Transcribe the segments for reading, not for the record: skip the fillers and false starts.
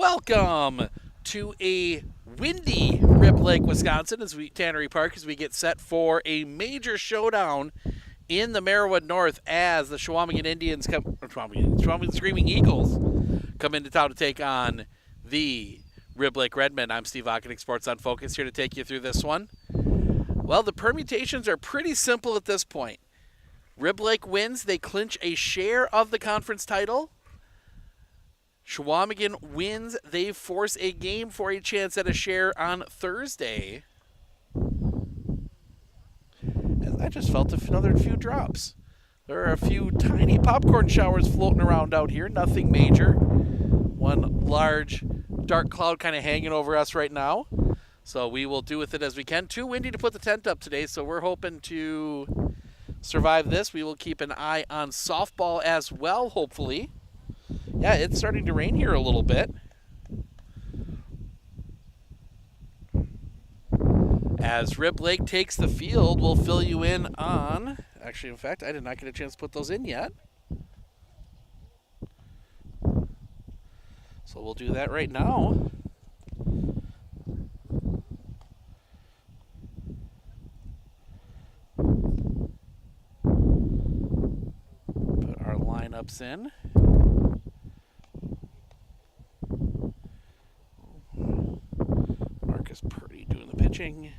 Welcome to a windy Rib Lake, Wisconsin, Tannery Park, as we get set for a major showdown in the Marawood North as the Chequamegon Screaming Eagles come into town to take on the Rib Lake Redmen. I'm Steve Ockenick, Sports on Focus, here to take you through this one. Well, the permutations are pretty simple at this point. Rib Lake wins, they clinch a share of the conference title. Chequamegon wins, they force a game for a chance at a share on Thursday. As I just felt another few drops. There are a few tiny popcorn showers floating around out here, nothing major. One large dark cloud kind of hanging over us right now. So we will do with it as we can. Too windy to put the tent up today, so we're hoping to survive this. We will keep an eye on softball as well, hopefully. Yeah, it's starting to rain here a little bit. As Rib Lake takes the field, we'll fill you in on... Actually, in fact, I did not get a chance to put those in yet. So we'll do that right now. Put our lineups in. Marcus Purdy doing the pitching.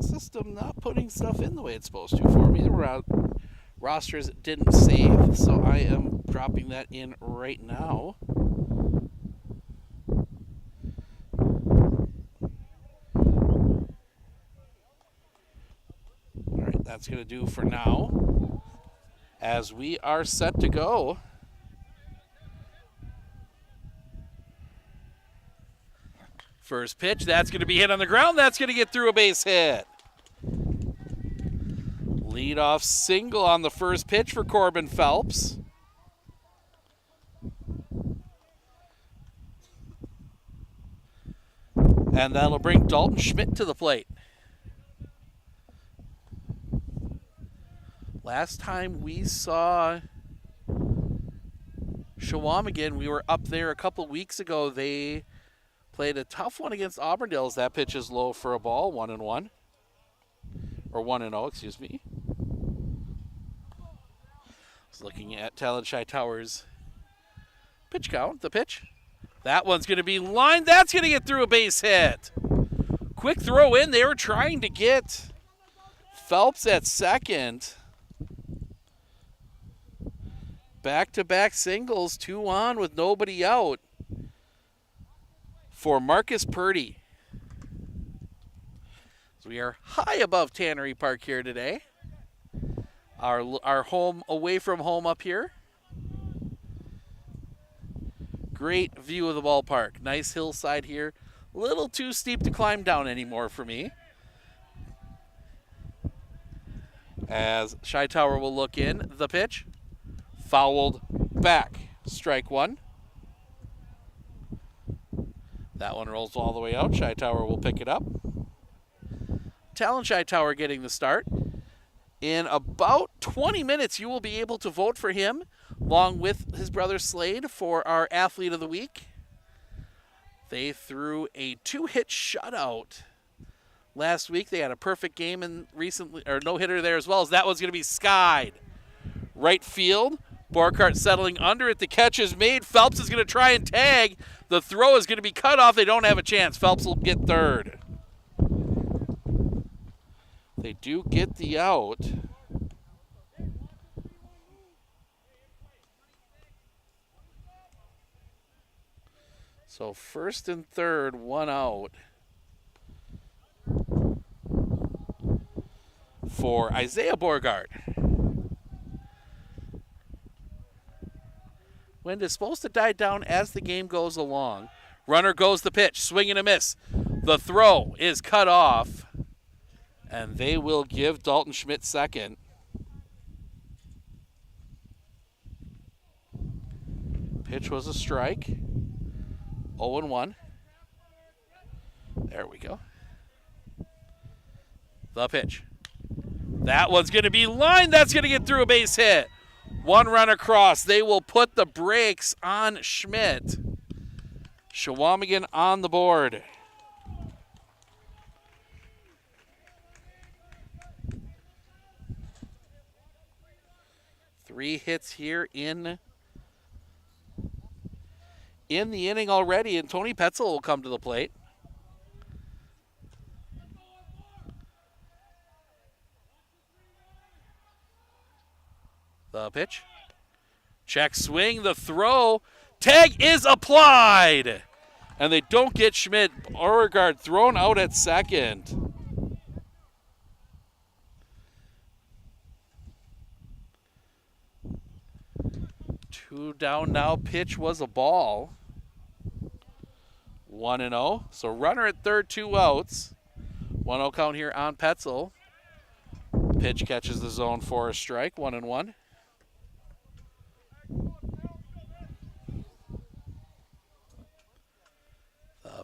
System not putting stuff in the way it's supposed to for me. The rosters didn't save, so I am dropping that in right now. Alright, that's going to do for now, as we are set to go. First pitch, that's going to be hit on the ground. That's going to get through a base hit. Leadoff single on the first pitch for Corbin Phelps. And that'll bring Dalton Schmidt to the plate. Last time we saw Chequamegon, we were up there a couple weeks ago. They played a tough one against Auburndale. That pitch is low for a ball, 1-1. Or 1-0, excuse me. I was looking at Talon Shy Towers' pitch count, the pitch. That one's going to be lined. That's going to get through a base hit. Quick throw in. They were trying to get Phelps at second. Back-to-back singles, 2 on with nobody out for Marcus Purdy. So we are high above Tannery Park here today. Our home, away from home up here. Great view of the ballpark. Nice hillside here. A little too steep to climb down anymore for me. As Shy Tower will look in. The pitch. Fouled back. Strike one. That one rolls all the way out. Shy Tower will pick it up. Talon Shy Tower getting the start. In about 20 minutes, you will be able to vote for him, along with his brother Slade, for our Athlete of the Week. They threw a 2-hit shutout last week. They had a perfect game and recently, or no-hitter there as well, as that one's going to be skied. Right field. Borkart settling under it. The catch is made. Phelps is going to try and tag. The throw is going to be cut off. They don't have a chance. Phelps will get third. They do get the out. So first and third, one out for Isaiah Borgard. Wind is supposed to die down as the game goes along. Runner goes the pitch, swing and a miss. The throw is cut off, and they will give Dalton Schmidt second. Pitch was a strike. 0-1. There we go. The pitch. That one's going to be lined. That's going to get through a base hit. One run across. They will put the brakes on Schmidt. Chequamegon on the board. Three hits here in the inning already, and Tony Petzel will come to the plate. The pitch. Check swing, the throw. Tag is applied. And they don't get Schmidt. Beauregard thrown out at second. Two down now. Pitch was a ball. 1-0. So runner at third, two outs. 1-0 count here on Petzel. Pitch catches the zone for a strike. 1-1.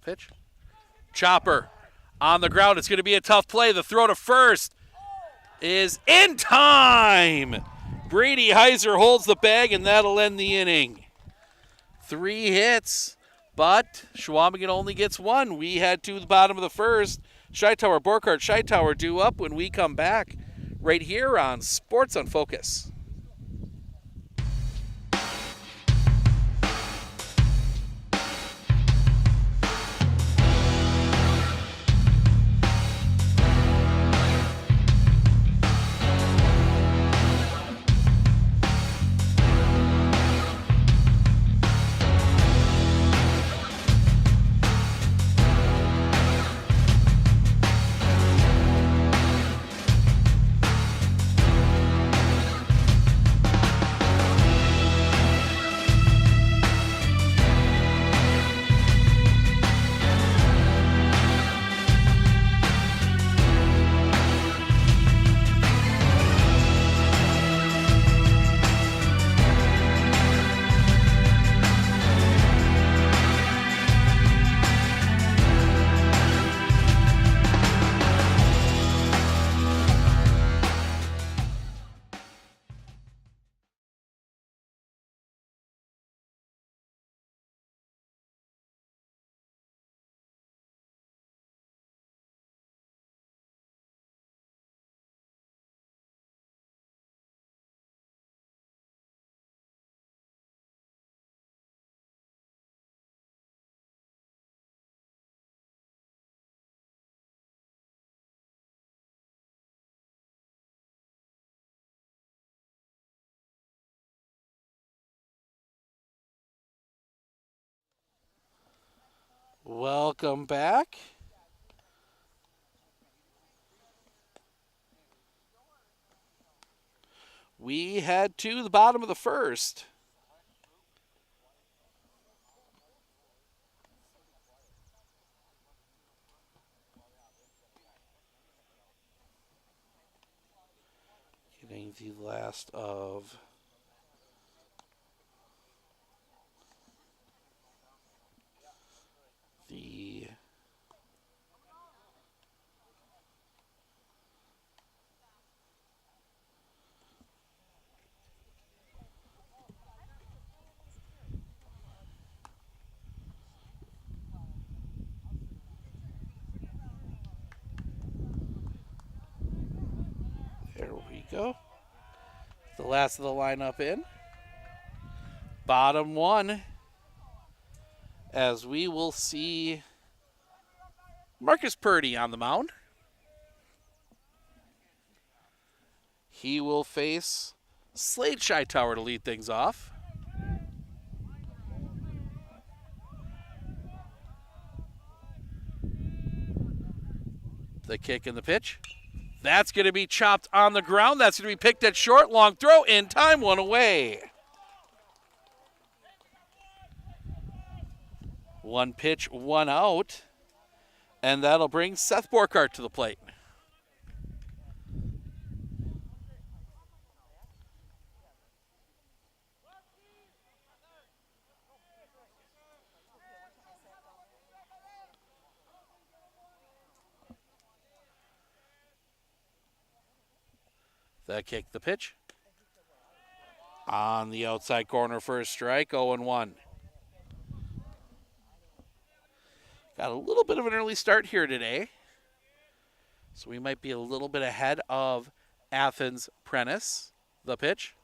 Pitch. Chopper on the ground. It's going to be a tough play. The throw to first is in time. Brady Heiser holds the bag, and that'll end the inning. 3 hits, but Chequamegon only gets 1. We head to the bottom of the first. Scheitower, Borkhardt, Scheitower due up when we come back right here on Sports on Focus. Welcome back. We head to the bottom of the first. Getting the last of the there we go. The last of the lineup in. Bottom one. As we will see Marcus Purdy on the mound. He will face Slade Scheitower to lead things off. The kick and the pitch. That's going to be chopped on the ground. That's going to be picked at short. Long throw in time, one away. One pitch, one out. And that'll bring Seth Borkart to the plate. The kick, the pitch. On the outside corner for a strike, 0-1. Got a little bit of an early start here today. So we might be a little bit ahead of Athens Prentice. The pitch.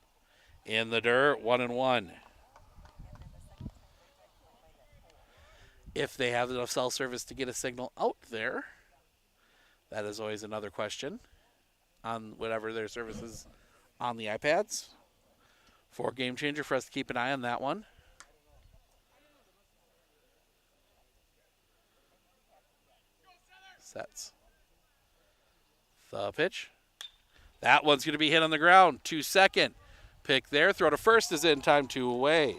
In the dirt, 1-1. If they have enough cell service to get a signal out there, that is always another question on whatever their service is on the iPads. For game changer for us to keep an eye on that one. Sets. The pitch. That one's going to be hit on the ground. 2-2. Pick there. Throw to first is in time, 2 away.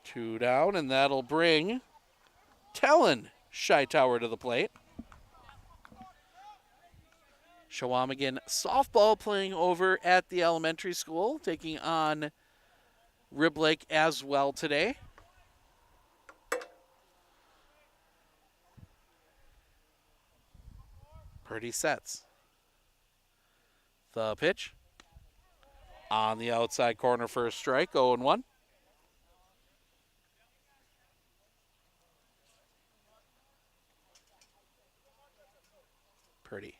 Two down, and that'll bring Talon Shytower to the plate. Chequamegon softball playing over at the elementary school, taking on Rib Lake as well today. Purdy sets. The pitch. On the outside corner for a strike, 0-1. Purdy.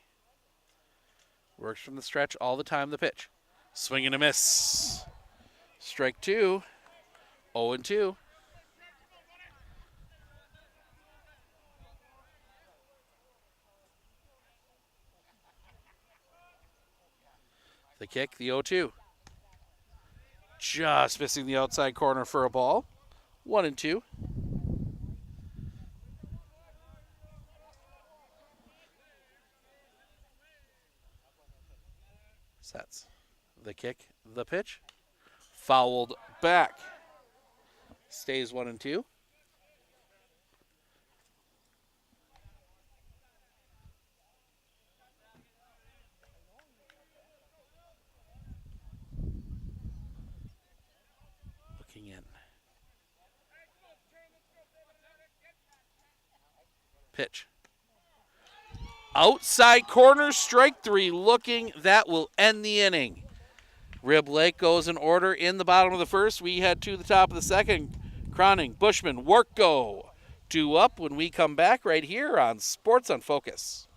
Works from the stretch all the time, the pitch. Swing and a miss. Strike 2, 0-2. The kick, the 0-2. Just missing the outside corner for a ball. 1-2. Sets. The kick, the pitch. Fouled back. Stays 1-2. Looking in. Pitch. Outside corner, strike 3, looking. That will end the inning. Rib Lake goes in order in the bottom of the first. We head to the top of the second. Croning, Bushman, work go. 2 up when we come back right here on Sports on Focus.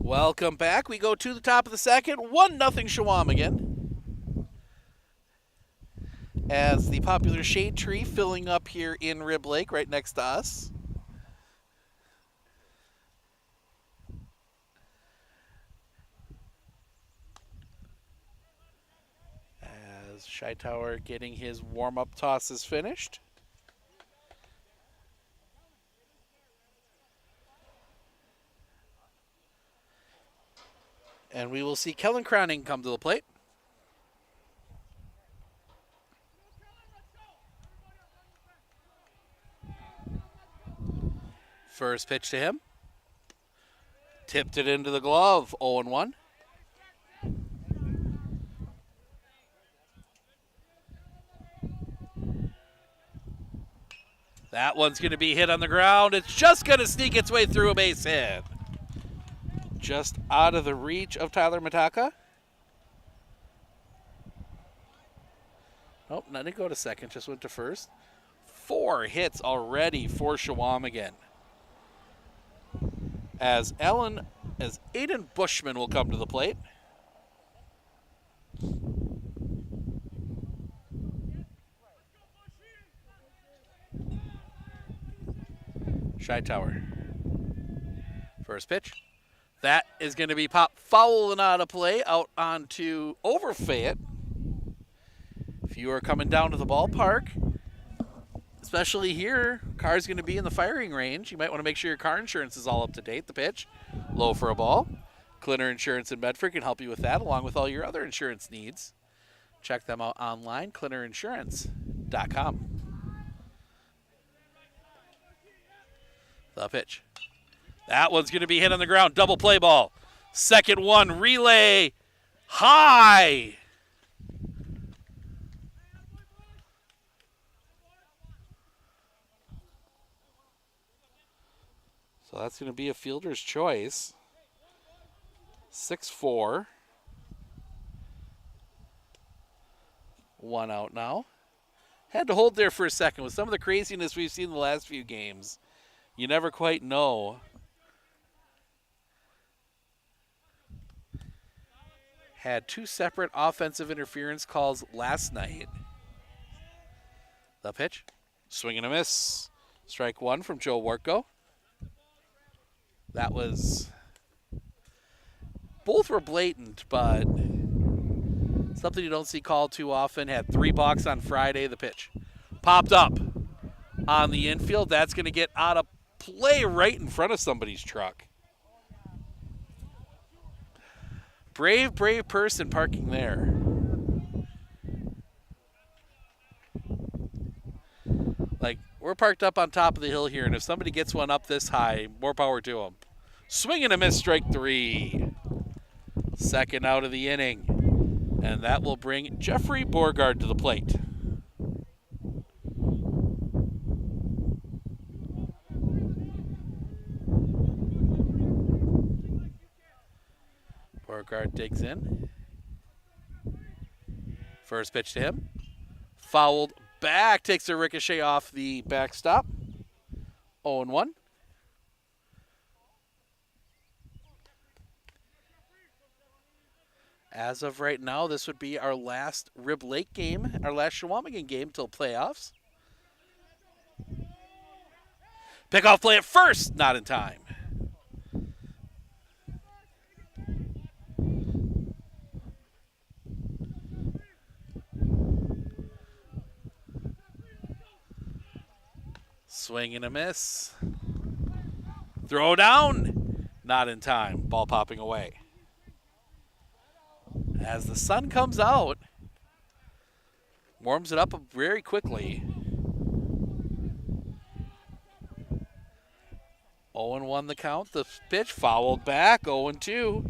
Welcome back. We go to the top of the second. 1-0 Chequamegon. As the popular shade tree filling up here in Rib Lake right next to us. As Shytower getting his warm-up tosses finished. And we will see Kellen Crowning come to the plate. First pitch to him. Tipped it into the glove. 0-1. That one's going to be hit on the ground. It's just going to sneak its way through a base hit. Just out of the reach of Tyler Mataka. Nope, not to go to second, just went to first. 4 hits already for Chequamegon. As Aiden Bushman will come to the plate. Hightower. First pitch. That is going to be popped foul and out of play out onto over Fayette. If you are coming down to the ballpark, especially here, car's going to be in the firing range. You might want to make sure your car insurance is all up to date. The pitch, low for a ball. Clinner Insurance in Bedford can help you with that, along with all your other insurance needs. Check them out online, clinnerinsurance.com. The pitch. That one's going to be hit on the ground. Double play ball. Second one, relay, high. So that's going to be a fielder's choice. 6-4. 1 out now. Had to hold there for a second. With some of the craziness we've seen in the last few games, you never quite know. Had 2 separate offensive interference calls last night. The pitch. Swing and a miss. Strike 1 from Joe Wartko. That was... Both were blatant, but something you don't see called too often. Had 3 balks on Friday. The pitch. Popped up on the infield. That's going to get out of play right in front of somebody's truck. Brave, brave person parking there. Like, we're parked up on top of the hill here, and if somebody gets one up this high, more power to them. Swing and a miss, strike 3. Second out of the inning. And that will bring Jeffrey Borgard to the plate. Borgard digs in. First pitch to him. Fouled back. Takes a ricochet off the backstop. 0-1. As of right now, this would be our last Rib Lake game, our last Chequamegon game till playoffs. Pickoff play at first, not in time. Swing and a miss. Throw down, not in time. Ball popping away. As the sun comes out, warms it up very quickly. 0-1 the count. The pitch fouled back. 0-2.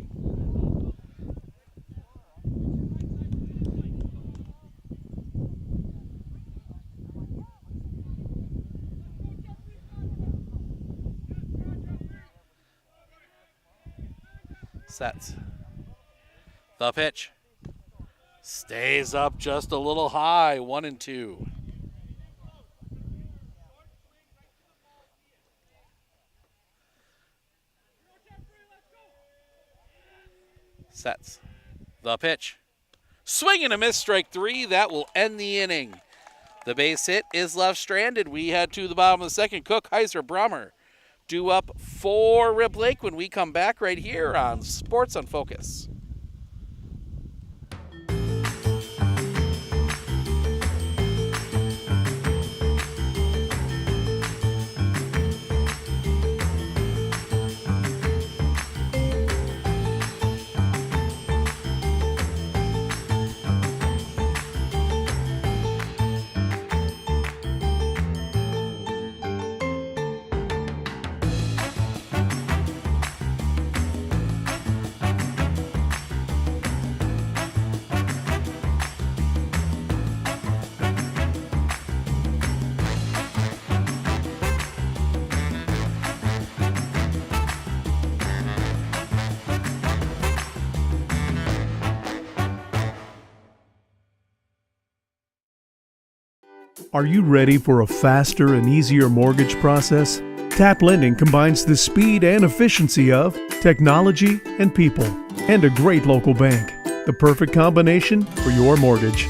Sets. The pitch. Stays up just a little high. 1-2. Sets. The pitch. Swing and a miss, strike 3. That will end the inning. The base hit is left stranded. We head to the bottom of the second. Cook, Heiser, Brummer due up for Rib Lake when we come back right here on Sports on Focus. Are you ready for a faster and easier mortgage process? Tap Lending combines the speed and efficiency of technology and people, and a great local bank. The perfect combination for your mortgage.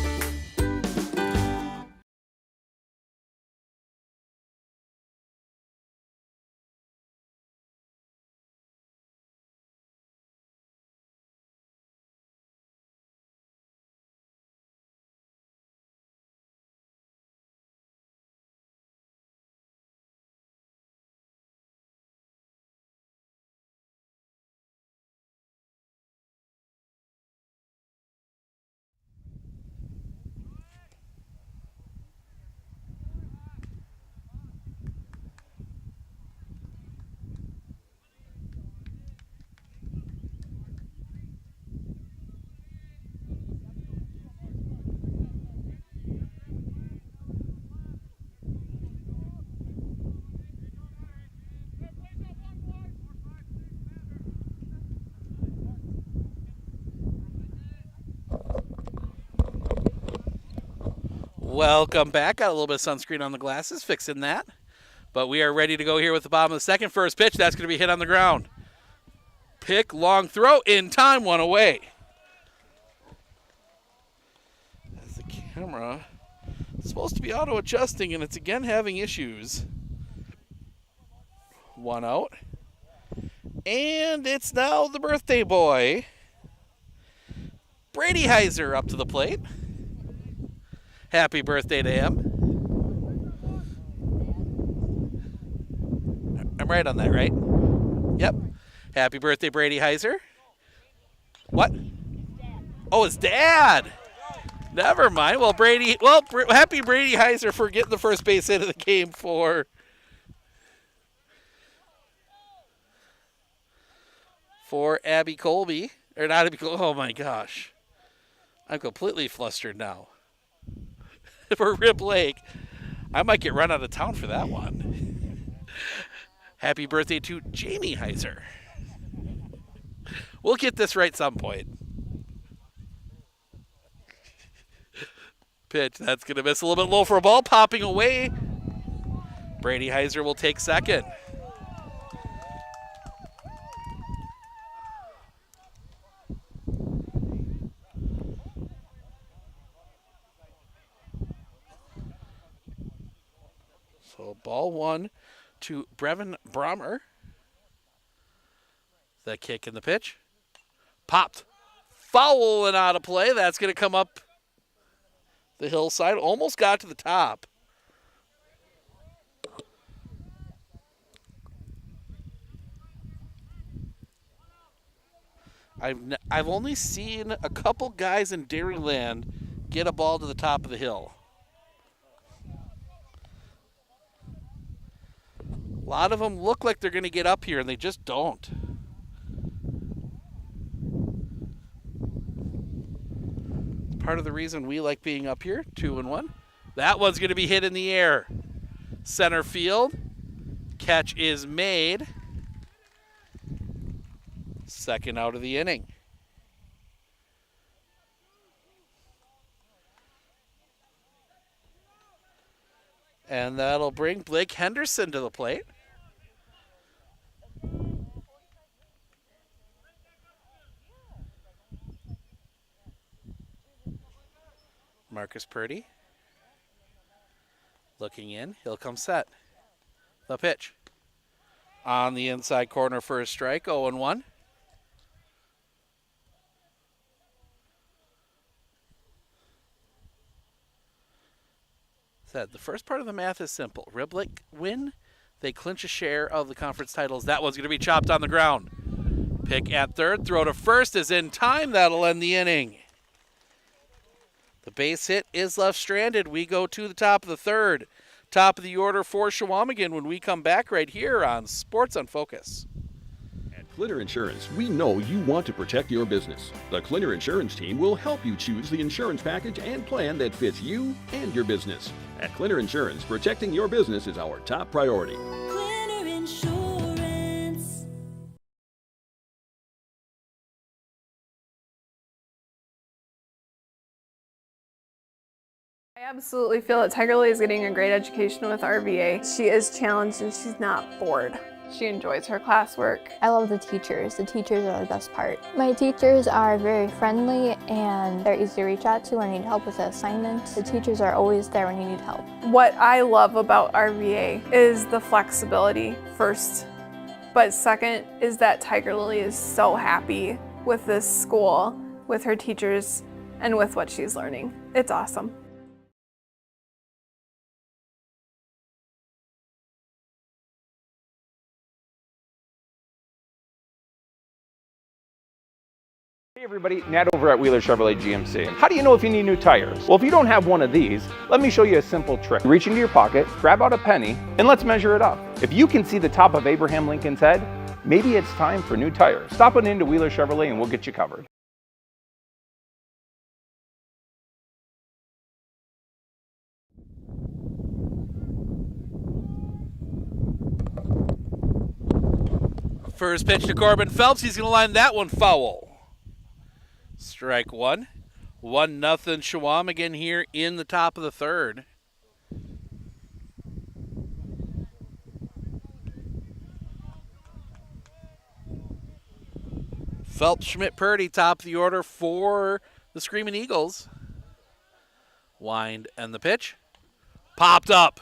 Welcome back. Got a little bit of sunscreen on the glasses, fixing that. But we are ready to go here with the bottom of the second. First pitch, that's going to be hit on the ground. Pick, long throw, in time, one away. As the camera is supposed to be auto-adjusting, and it's again having issues. One out. And it's now the birthday boy, Brady Heiser, up to the plate. Happy birthday to him. I'm right on that, right? Yep. Happy birthday, Brady Heiser. What? Oh, his dad. Never mind. Well, happy Brady Heiser for getting the first base hit of the game for Abby Colby. Or not Abby Colby. Oh, my gosh. I'm completely flustered now. For Rib Lake. I might get run out of town for that one. Happy birthday to Jamie Heiser. We'll get this right some point. Pitch, that's going to miss a little bit low for a ball. Popping away. Brady Heiser will take second. So ball one to Brevin Brommer. The kick and the pitch. Popped. Foul and out of play. That's going to come up the hillside. Almost got to the top. I've only seen a couple guys in Dairyland get a ball to the top of the hill. A lot of them look like they're going to get up here, and they just don't. Part of the reason we like being up here, 2-1. That one's going to be hit in the air. Center field. Catch is made. Second out of the inning. And that'll bring Blake Henderson to the plate. Marcus Purdy looking in. He'll come set. The pitch. On the inside corner for a strike. 0-1. Said the first part of the math is simple. Rib Lake win. They clinch a share of the conference titles. That one's going to be chopped on the ground. Pick at third. Throw to first is in time. That'll end the inning. The base hit is left stranded. We go to the top of the third. Top of the order for Chequamegon when we come back right here on Sports on Focus. At Clinner Insurance, we know you want to protect your business. The Clinner Insurance team will help you choose the insurance package and plan that fits you and your business. At Clinner Insurance, protecting your business is our top priority. Clinner Insurance. I absolutely feel that Tiger Lily is getting a great education with RVA. She is challenged and she's not bored. She enjoys her classwork. I love the teachers. The teachers are the best part. My teachers are very friendly and they're easy to reach out to when I need help with an assignment. The teachers are always there when you need help. What I love about RVA is the flexibility first, but second is that Tiger Lily is so happy with this school, with her teachers, and with what she's learning. It's awesome. Hey everybody, Nat over at Wheeler Chevrolet GMC. How do you know if you need new tires? Well, if you don't have one of these, let me show you a simple trick. Reach into your pocket, grab out a penny, and let's measure it up. If you can see the top of Abraham Lincoln's head, maybe it's time for new tires. Stop on into Wheeler Chevrolet and we'll get you covered. First pitch to Corbin Phelps. He's going to line that one foul. Strike one. 1-0 Chequamegon here in the top of the third. Phelps, Schmidt, Purdy, top of the order for the Screaming Eagles. Wind and the pitch. Popped up.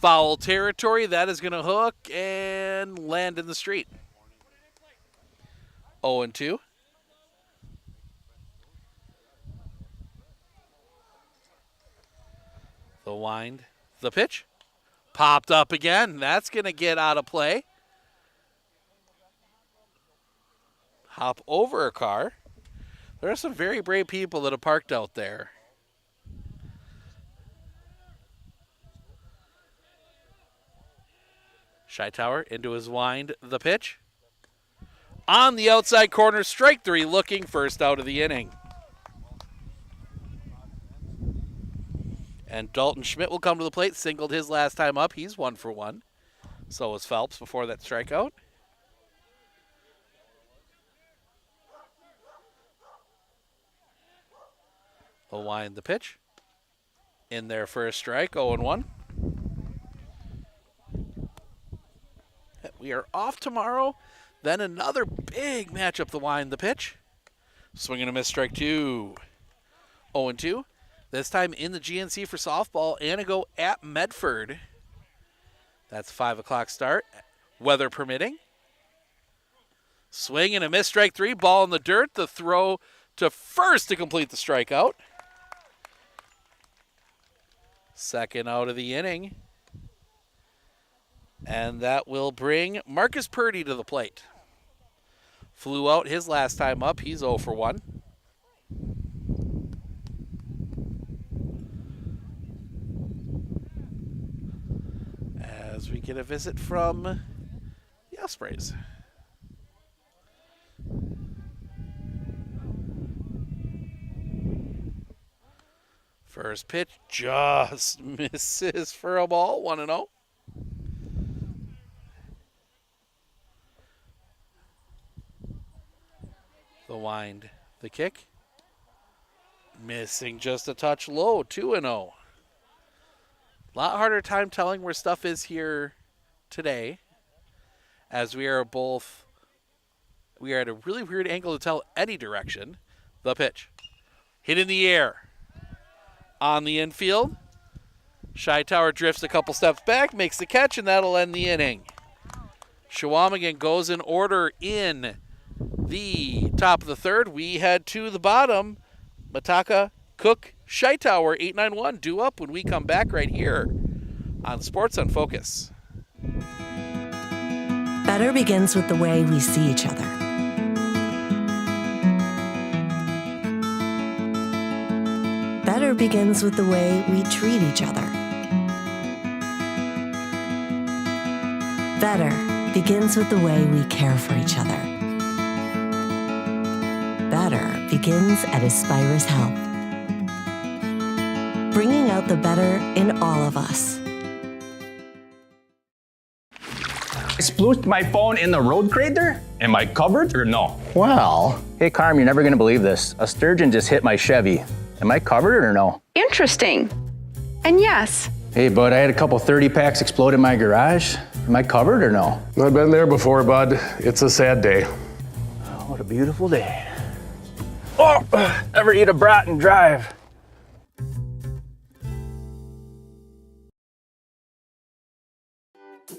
Foul territory. That is going to hook and land in the street. 0-2. The wind, the pitch. Popped up again. That's going to get out of play. Hop over a car. There are some very brave people that have parked out there. Hightower into his wind, the pitch. On the outside corner, strike three, looking first out of the inning. And Dalton Schmidt will come to the plate, singled his last time up. He's 1 for 1. So was Phelps before that strikeout. The wind, the pitch. In there for a strike, 0-1. We are off tomorrow. Then another big matchup, the wind, the pitch. Swing and a miss, strike two. 0-2. This time in the GNC for softball. Anago at Medford. That's 5 o'clock start, weather permitting. Swing and a miss, strike three. Ball in the dirt. The throw to first to complete the strikeout. Second out of the inning. And that will bring Marcus Purdy to the plate. Flew out his last time up. He's 0 for 1. As we get a visit from the Ospreys. First pitch just misses for a ball, 1-0. The wind, the kick. Missing just a touch low, 2-0. Lot harder time telling where stuff is here today, as we are at a really weird angle to tell any direction. The pitch. Hit in the air. On the infield. Hightower drifts a couple steps back, makes the catch, and that'll end the inning. Chequamegon goes in order in the top of the third. We head to the bottom. Mataka, Cook, Hightower, 8-9-1. Due up when we come back right here on Sports on Focus. Better begins with the way we see each other. Better begins with the way we treat each other. Better begins with the way we care for each other. Better begins at Aspirus Health, bringing out the better in all of us. I splooshed my phone in the road crater? Am I covered or no? Well, hey Carm, you're never gonna believe this. A sturgeon just hit my Chevy. Am I covered or no? Interesting. And yes. Hey, bud, I had a couple 30 packs explode in my garage. Am I covered or no? I've been there before, bud. It's a sad day. Oh, what a beautiful day. Oh, ever eat a brat and drive?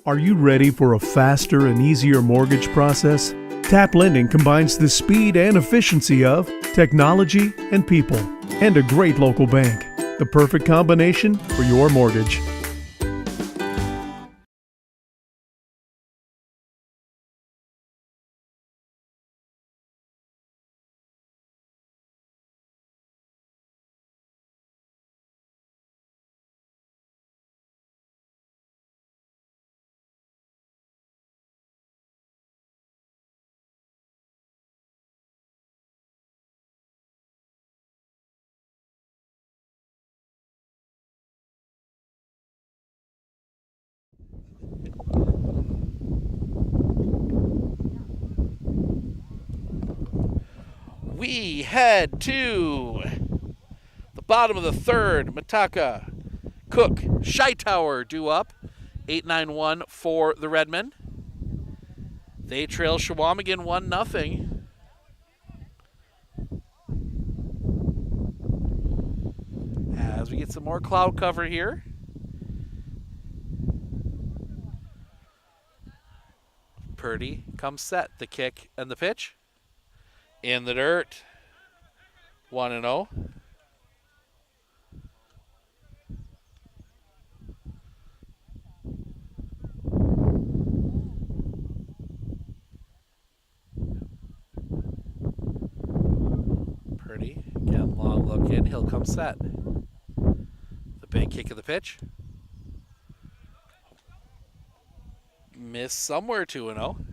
Are you ready for a faster and easier mortgage process? Tap Lending combines the speed and efficiency of technology and people, and a great local bank. The perfect combination for your mortgage. We head to the bottom of the third. Mataka, Cook, Shightower due up. 8-9-1 for the Redmen. They trail Chequamegon 1-0. As we get some more cloud cover here. Purdy comes set. The kick and the pitch. In the dirt. 1-0. Purdy, again, long look in. He'll come set. The big kick of the pitch. Miss somewhere. 2-0.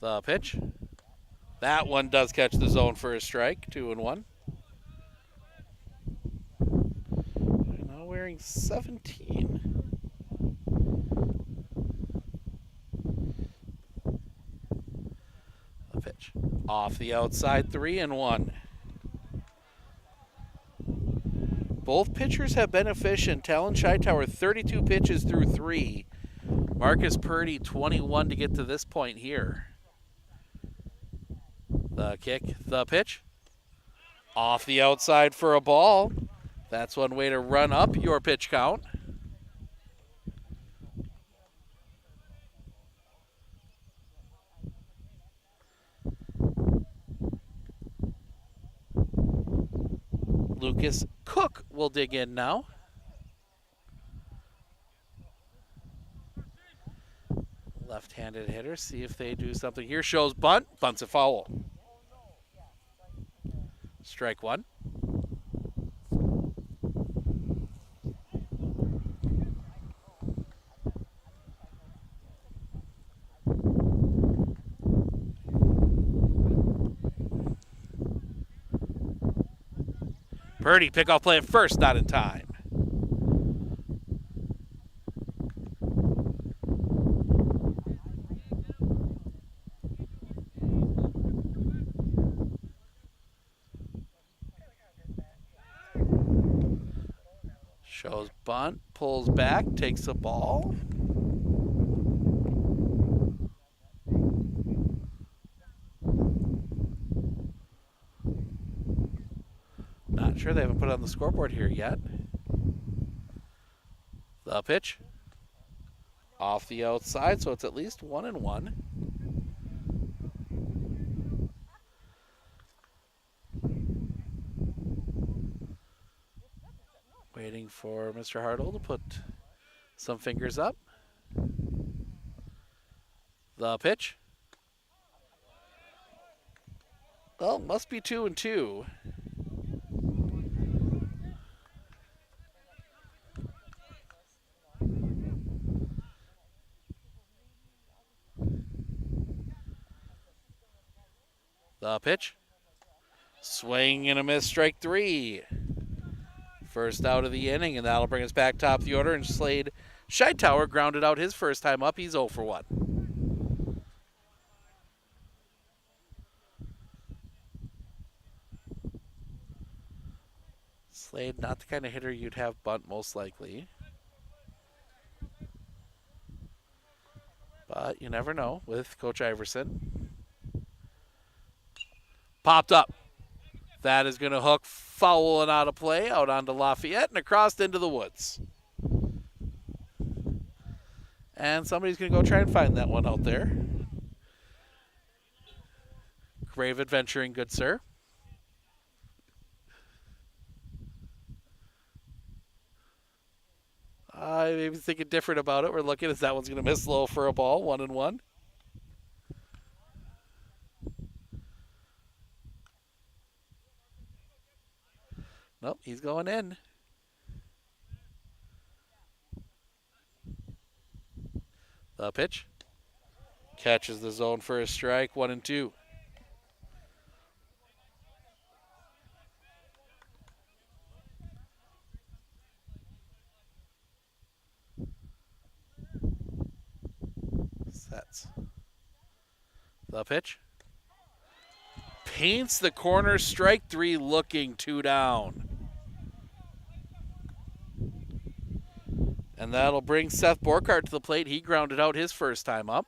The pitch. That one does catch the zone for a strike. 2-1. Now wearing 17. The pitch. Off the outside. 3-1. Both pitchers have been efficient. Talon Shightower 32 pitches through 3. Marcus Purdy 21 to get to this point here. The kick, the pitch. Off the outside for a ball. That's one way to run up your pitch count. Lucas Cook will dig in now. Left-handed hitter, see if they do something here. Shows bunt, bunts a foul. Strike one. Purdy, pickoff play at first, not in time. Shows bunt, pulls back, takes the ball. Not sure, they haven't put it on the scoreboard here yet. The pitch. Off the outside, so it's at least 1-1. Waiting for Mr. Hartle to put some fingers up. The pitch. Well, must be 2-2. The pitch. Swing and a miss, strike three. First out of the inning, and that'll bring us back top of the order. And Slade Scheitauer grounded out his first time up. He's 0 for 1. Slade, not the kind of hitter you'd have bunt most likely. But you never know with Coach Iverson. Popped up. That is going to hook foul and out of play out onto Lafayette and across into the woods. And somebody's going to go try and find that one out there. Grave adventuring, good sir. I maybe thinking different about it. We're looking as that one's going to miss low for a ball, 1-1. Nope, he's going in. The pitch. Catches the zone for a strike, 1-2. Sets. The pitch. Paints the corner, strike 3, looking 2 down. And that'll bring Seth Borkart to the plate. He grounded out his first time up.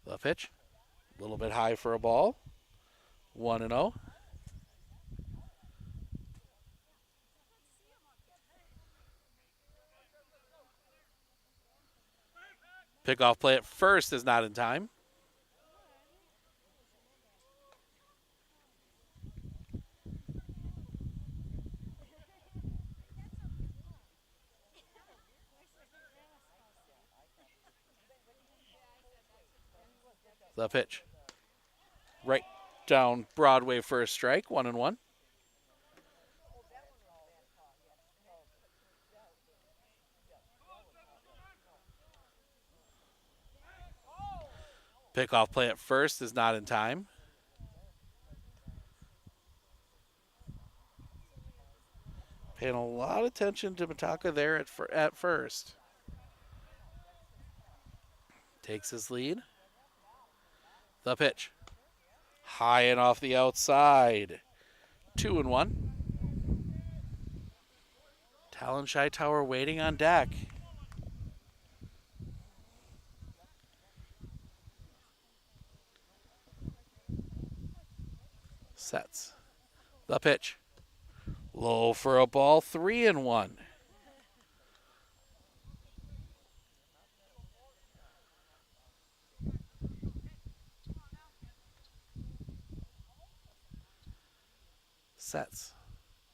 The pitch. A little bit high for a ball. 1-0. Pickoff play at first is not in time. The pitch. Right down Broadway for a strike, 1-1. Pickoff play at first is not in time. Paying a lot of attention to Mataka there at first. Takes his lead. The pitch. High and off the outside. 2-1. Talon Scheitauer waiting on deck. Sets. The pitch. Low for a ball, 3-1. Sets.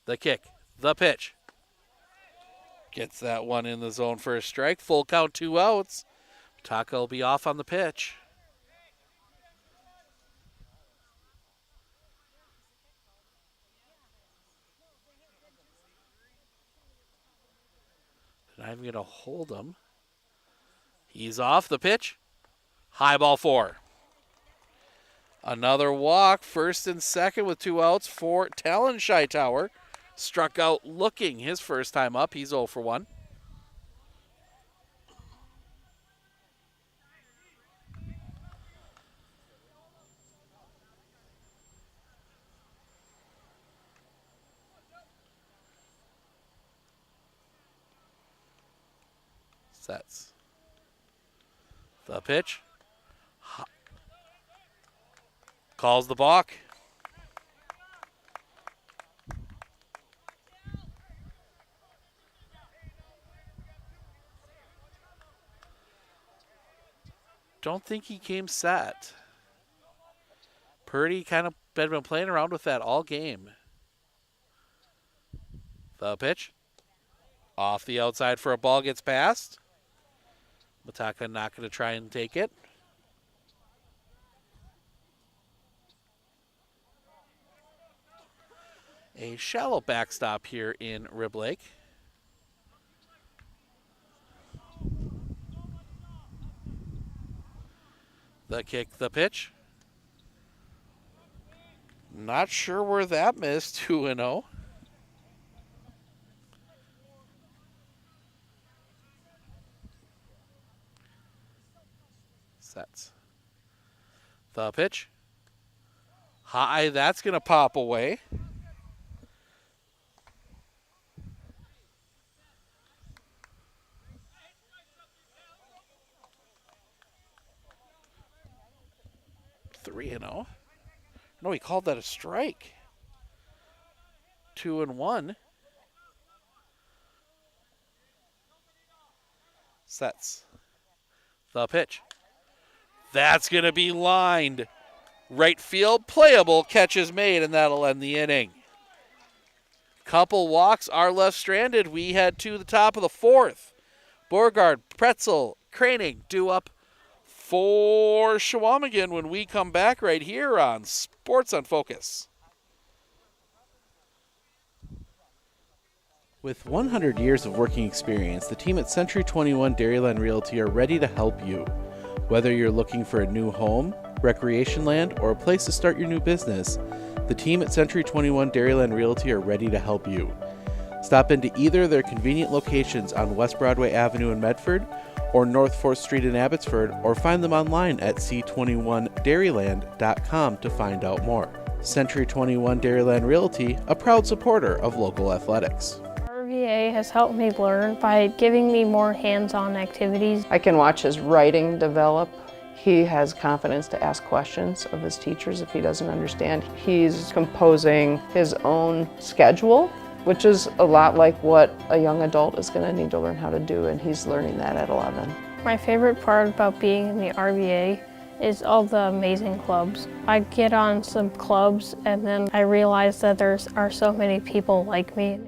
The kick. The pitch. Gets that one in the zone for a strike. Full count, 2 outs. Taka will be off on the pitch. And I'm going to hold him. He's off the pitch. High ball 4. Another walk, first and second with 2 outs for Talon Scheitauer. Struck out looking his first time up. He's 0 for 1. Sets. The pitch. Calls the balk. Don't think he came set. Purdy kind of been playing around with that all game. The pitch. Off the outside for a ball, gets past. Mataka not going to try and take it. A shallow backstop here in Rib Lake. The kick, the pitch. Not sure where that missed. 2-0. Sets. The pitch. High, that's going to pop away. Three and 0. No, he called that a strike. 2-1. Sets. The pitch. That's going to be lined. Right field, playable, catch is made, and that'll end the inning. Couple walks are left stranded. We head to the top of the fourth. Beauregard, Pretzel, Craning due up for Chequamegon when we come back right here on Sports on Focus. With 100 years of working experience, the team at Century 21 Dairyland Realty are ready to help you. Whether you're looking for a new home, recreation land, or a place to start your new business, the team at Century 21 Dairyland Realty are ready to help you. Stop into either of their convenient locations on West Broadway Avenue in Medford or North 4th Street in Abbotsford, or find them online at c21dairyland.com to find out more. Century 21 Dairyland Realty, a proud supporter of local athletics. RVA has helped me learn by giving me more hands-on activities. I can watch his writing develop. He has confidence to ask questions of his teachers if he doesn't understand. He's composing his own schedule, which is a lot like what a young adult is going to need to learn how to do, and he's learning that at 11. My favorite part about being in the RVA is all the amazing clubs. I get on some clubs and then I realize that there are so many people like me.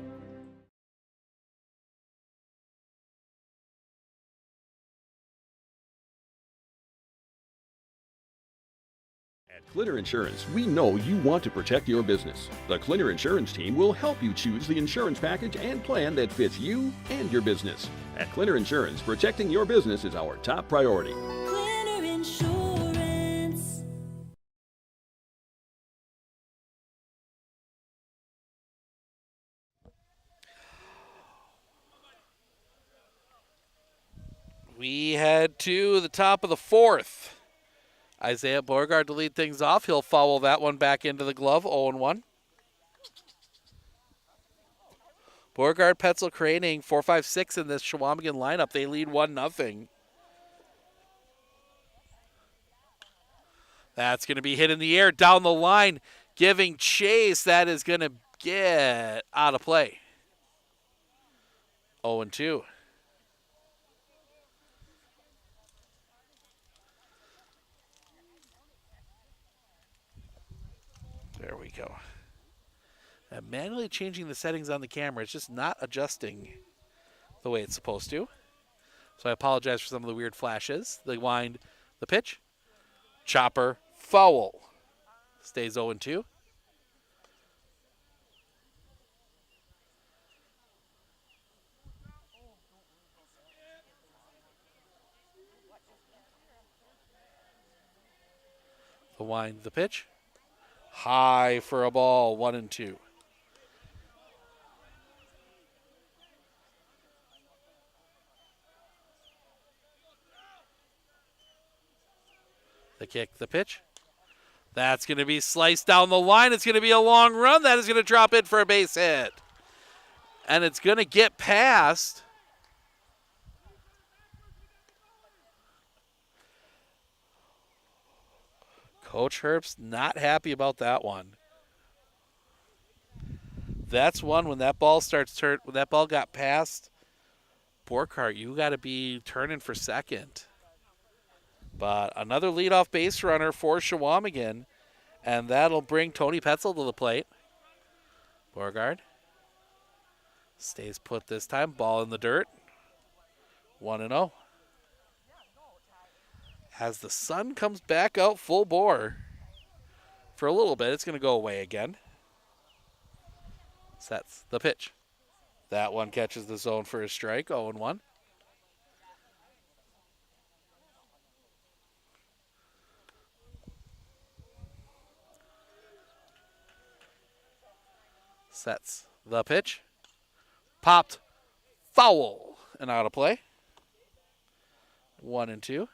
At Clitter Insurance, we know you want to protect your business. The Clitter Insurance team will help you choose the insurance package and plan that fits you and your business. At Clitter Insurance, protecting your business is our top priority. Clitter Insurance. We head to the top of the fourth. Isaiah Beauregard to lead things off. He'll foul that one back into the glove, 0-1. Beauregard, Petzel, Craning, 4-5-6 in this Chequamegon lineup. They lead 1-0. That's going to be hit in the air down the line, giving chase. That is going to get out of play. 0-2. There we go. And manually changing the settings on the camera. It's just not adjusting the way it's supposed to. So I apologize for some of the weird flashes. The wind, the pitch. Chopper, foul. Stays 0-2. The wind, the pitch. High for a ball, 1-2. The kick, the pitch. That's going to be sliced down the line. It's going to be a long run. That is going to drop in for a base hit. And it's going to get past. Coach Herbst not happy about that one. That's one when that ball when that ball got past Borkart, you got to be turning for second. But another leadoff base runner for Chequamegon, and that'll bring Tony Petzel to the plate. Beauregard stays put this time. Ball in the dirt. 1-0. As the sun comes back out full bore for a little bit, it's going to go away again. Sets the pitch. That one catches the zone for a strike, 0-1. Sets the pitch. Popped. Foul. And out of play. 1-2.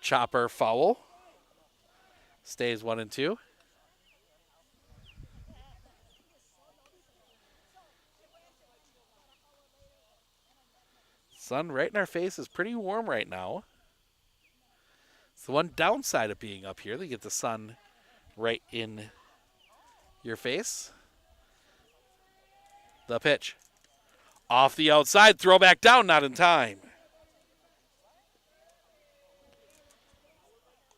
Chopper foul. Stays 1-2. Sun right in our face is pretty warm right now. It's the one downside of being up here. They get the sun right in your face. The pitch. Off the outside. Throw back down. Not in time.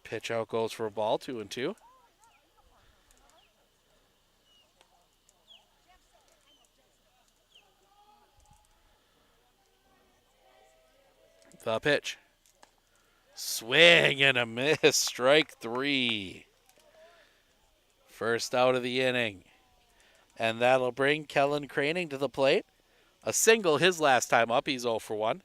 Pitch out goes for a ball. 2-2. The pitch. Swing and a miss. Strike 3. First out of the inning. And that'll bring Kellen Craning to the plate. A single his last time up. He's 0 for 1.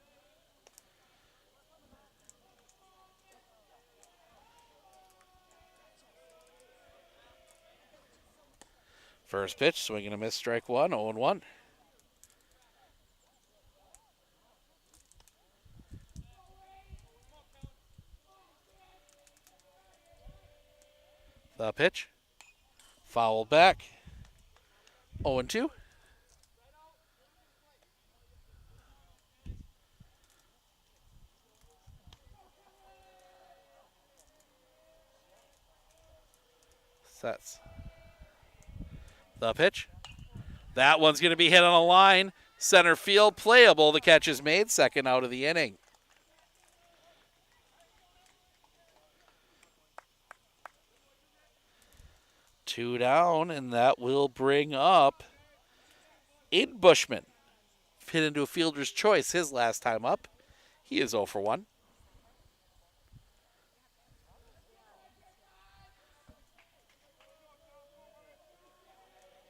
First pitch, swing and a miss, strike 1, 0-1. The pitch. Fouled back. 0-2. Sets. The pitch. That one's going to be hit on a line. Center field, playable. The catch is made. Second out of the inning. Two down, and that will bring up Aiden Bushman. Hit into a fielder's choice his last time up. He is 0 for 1.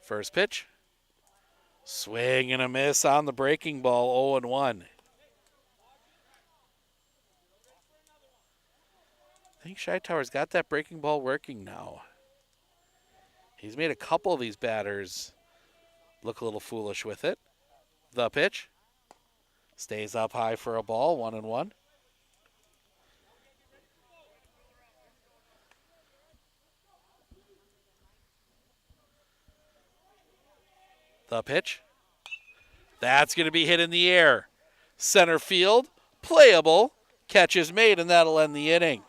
First pitch. Swing and a miss on the breaking ball, 0-1. I think Scheitauer's got that breaking ball working now. He's made a couple of these batters look a little foolish with it. The pitch. Stays up high for a ball, 1-1. The pitch. That's going to be hit in the air. Center field, playable. Catch is made, and that'll end the inning.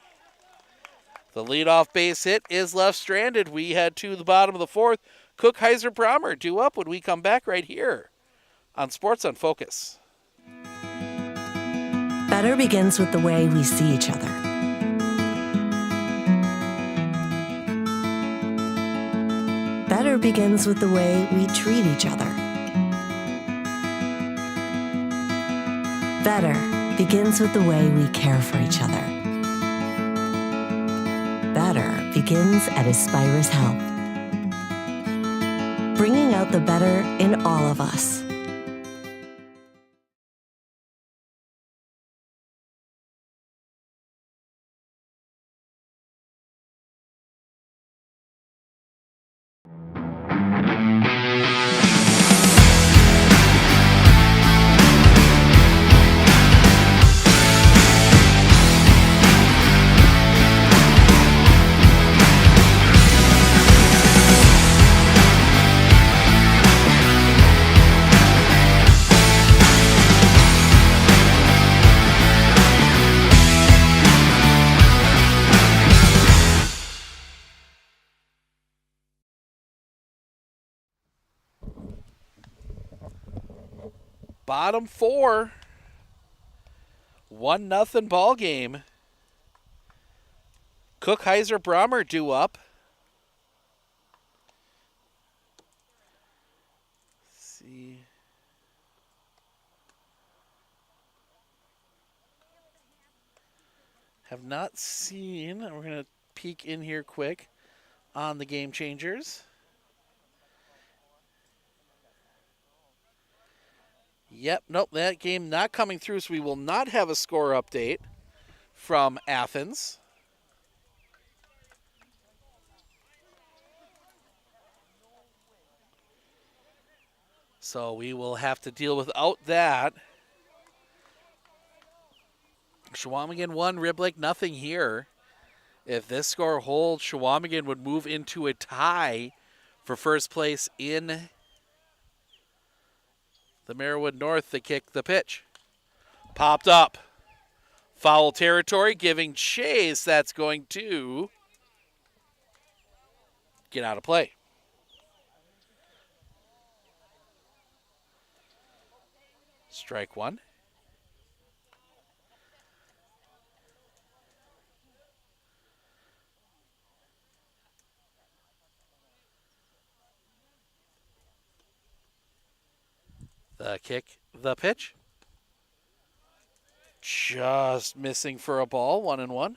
The leadoff base hit is left stranded. We head to the bottom of the fourth. Cook, Heiser, Brommer due up when we come back right here on Sports on Focus. Better begins with the way we see each other. Better begins with the way we treat each other. Better begins with the way we care for each other. Better begins at Aspirus Health, bringing out the better in all of us. Bottom four. 1-0 ball game. Cook, Heiser, Brommer due up. Let's see. Have not seen. We're going to peek in here quick on the game changers. Yep, nope, that game not coming through, so we will not have a score update from Athens. So we will have to deal without that. Chequamegon 1, Rib Lake nothing here. If this score holds, Chequamegon would move into a tie for first place in the Marawood North. The kick, the pitch. Popped up. Foul territory, giving chase. That's going to get out of play. Strike one. The kick, the pitch. Just missing for a ball, 1-1.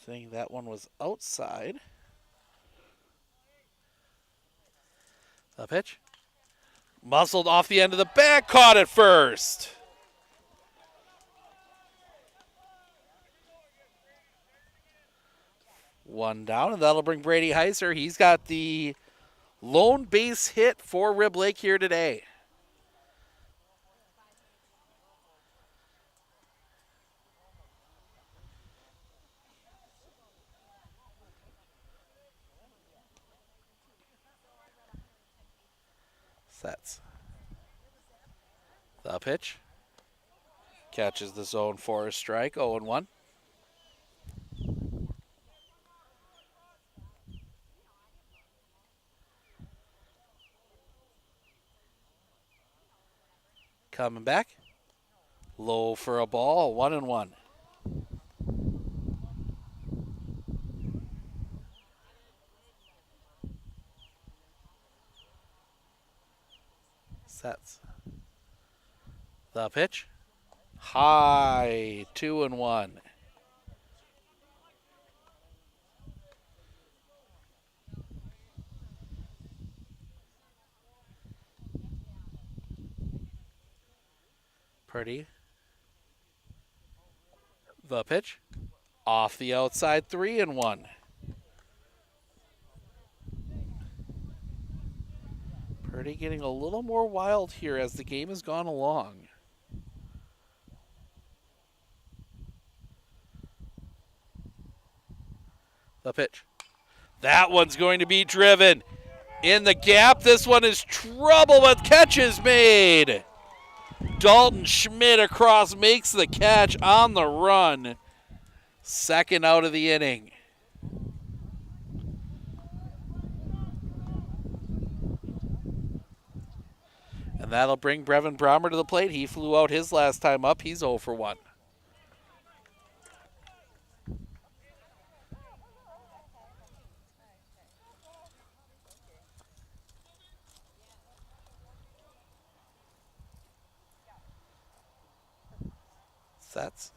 Saying that one was outside. The pitch. Muscled off the end of the bat, caught it first. One down, and that'll bring Brady Heiser. He's got the lone base hit for Rib Lake here today. Sets. The pitch. Catches the zone for a strike, 0-1. Coming back. Low for a ball, 1-1. Sets. The pitch. High, 2-1. Purdy. The pitch. Off the outside, 3-1. Purdy getting a little more wild here as the game has gone along. The pitch. That one's going to be driven in the gap. This one is trouble, but catch is made. Dalton Schmidt across makes the catch on the run. Second out of the inning. And that'll bring Brevin Brommer to the plate. He flew out his last time up. He's 0 for 1. Sets.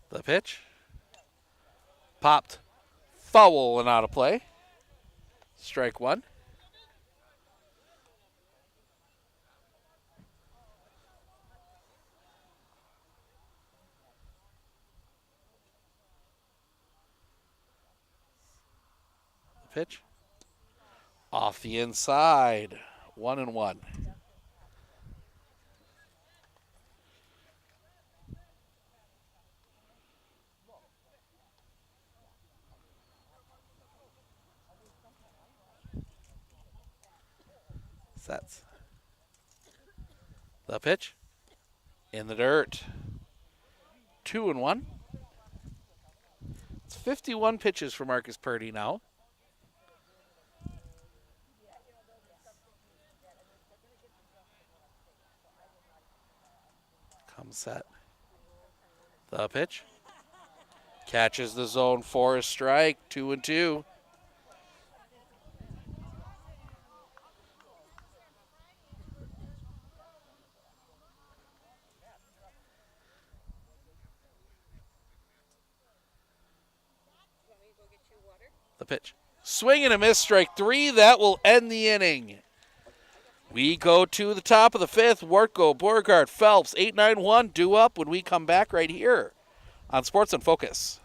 The pitch. Popped. Foul and out of play. Strike one. The pitch. Off the inside. 1-1. Sets. The pitch. In the dirt. 2-1. It's 51 pitches for Marcus Purdy now. Comes set. The pitch. Catches the zone for a strike. 2-2. The pitch. Swing and a miss, strike 3. That will end the inning. We go to the top of the 5th. Wartko, Beauregard, Phelps, 8-9-1. Due up when we come back right here on Sports in Focus.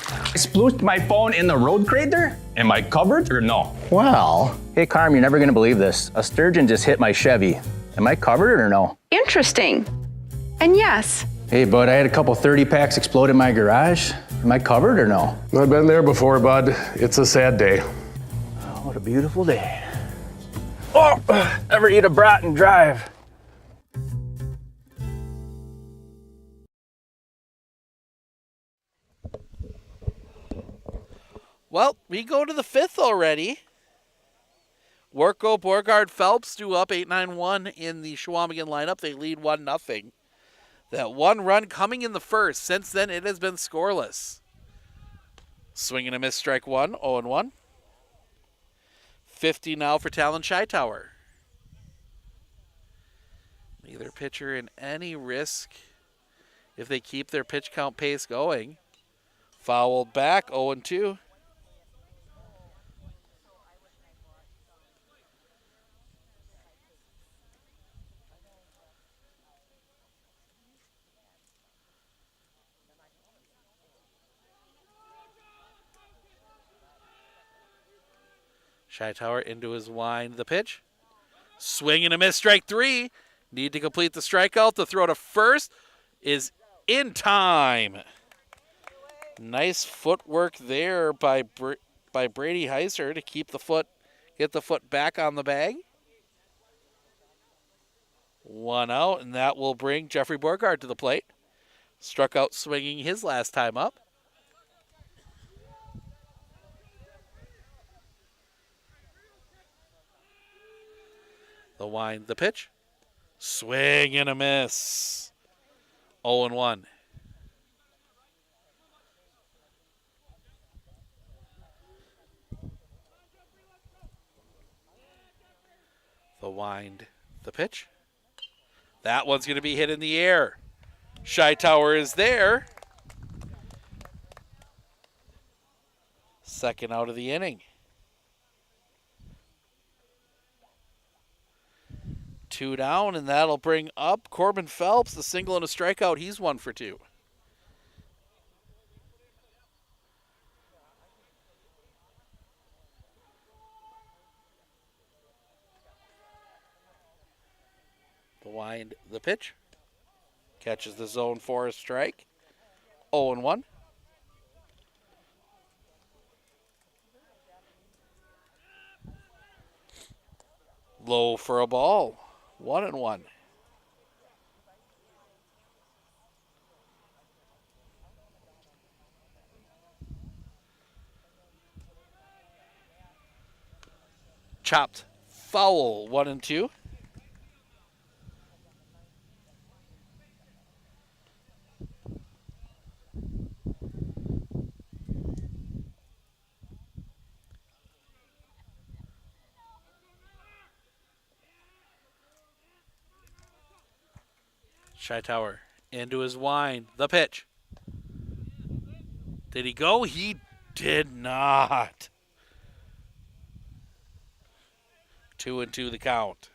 I splooshed my phone in the road crater? Am I covered or no? Well, hey Carm, you're never gonna believe this. A sturgeon just hit my Chevy. Am I covered or no? Interesting. And yes. Hey bud, I had a couple 30 packs explode in my garage. Am I covered or no? I've been there before, bud. It's a sad day. Oh, what a beautiful day. Oh, ever eat a brat and drive? Well, we go to the 5th already. Wartko, Beauregard, Phelps do up 8-9-1 in the Chequamegon lineup. They lead 1-0. That one run coming in the 1st. Since then, it has been scoreless. Swing and a miss, strike 1, 0-1. 50 now for Talon Hightower. Neither pitcher in any risk if they keep their pitch count pace going. Fouled back, 0-2. Hightower into his wind. The pitch. Swing and a miss, strike 3. Need to complete the strikeout. The throw to first is in time. Nice footwork there by Brady Heiser to keep the foot, get the foot back on the bag. 1 out, and that will bring Jeffrey Beauregard to the plate. Struck out swinging his last time up. The wind, the pitch. Swing and a miss. 0-1. The wind, the pitch. That one's going to be hit in the air. Hightower is there. Second out of the inning. 2 down, and that'll bring up Corbin Phelps, the single and a strikeout. He's 1 for 2. The wind, the pitch. Catches the zone for a strike. 0-1. Low for a ball. 1-1. Chopped. Foul. 1-2. Hightower into his wind. The pitch. Did he go? He did not. 2-2 the count.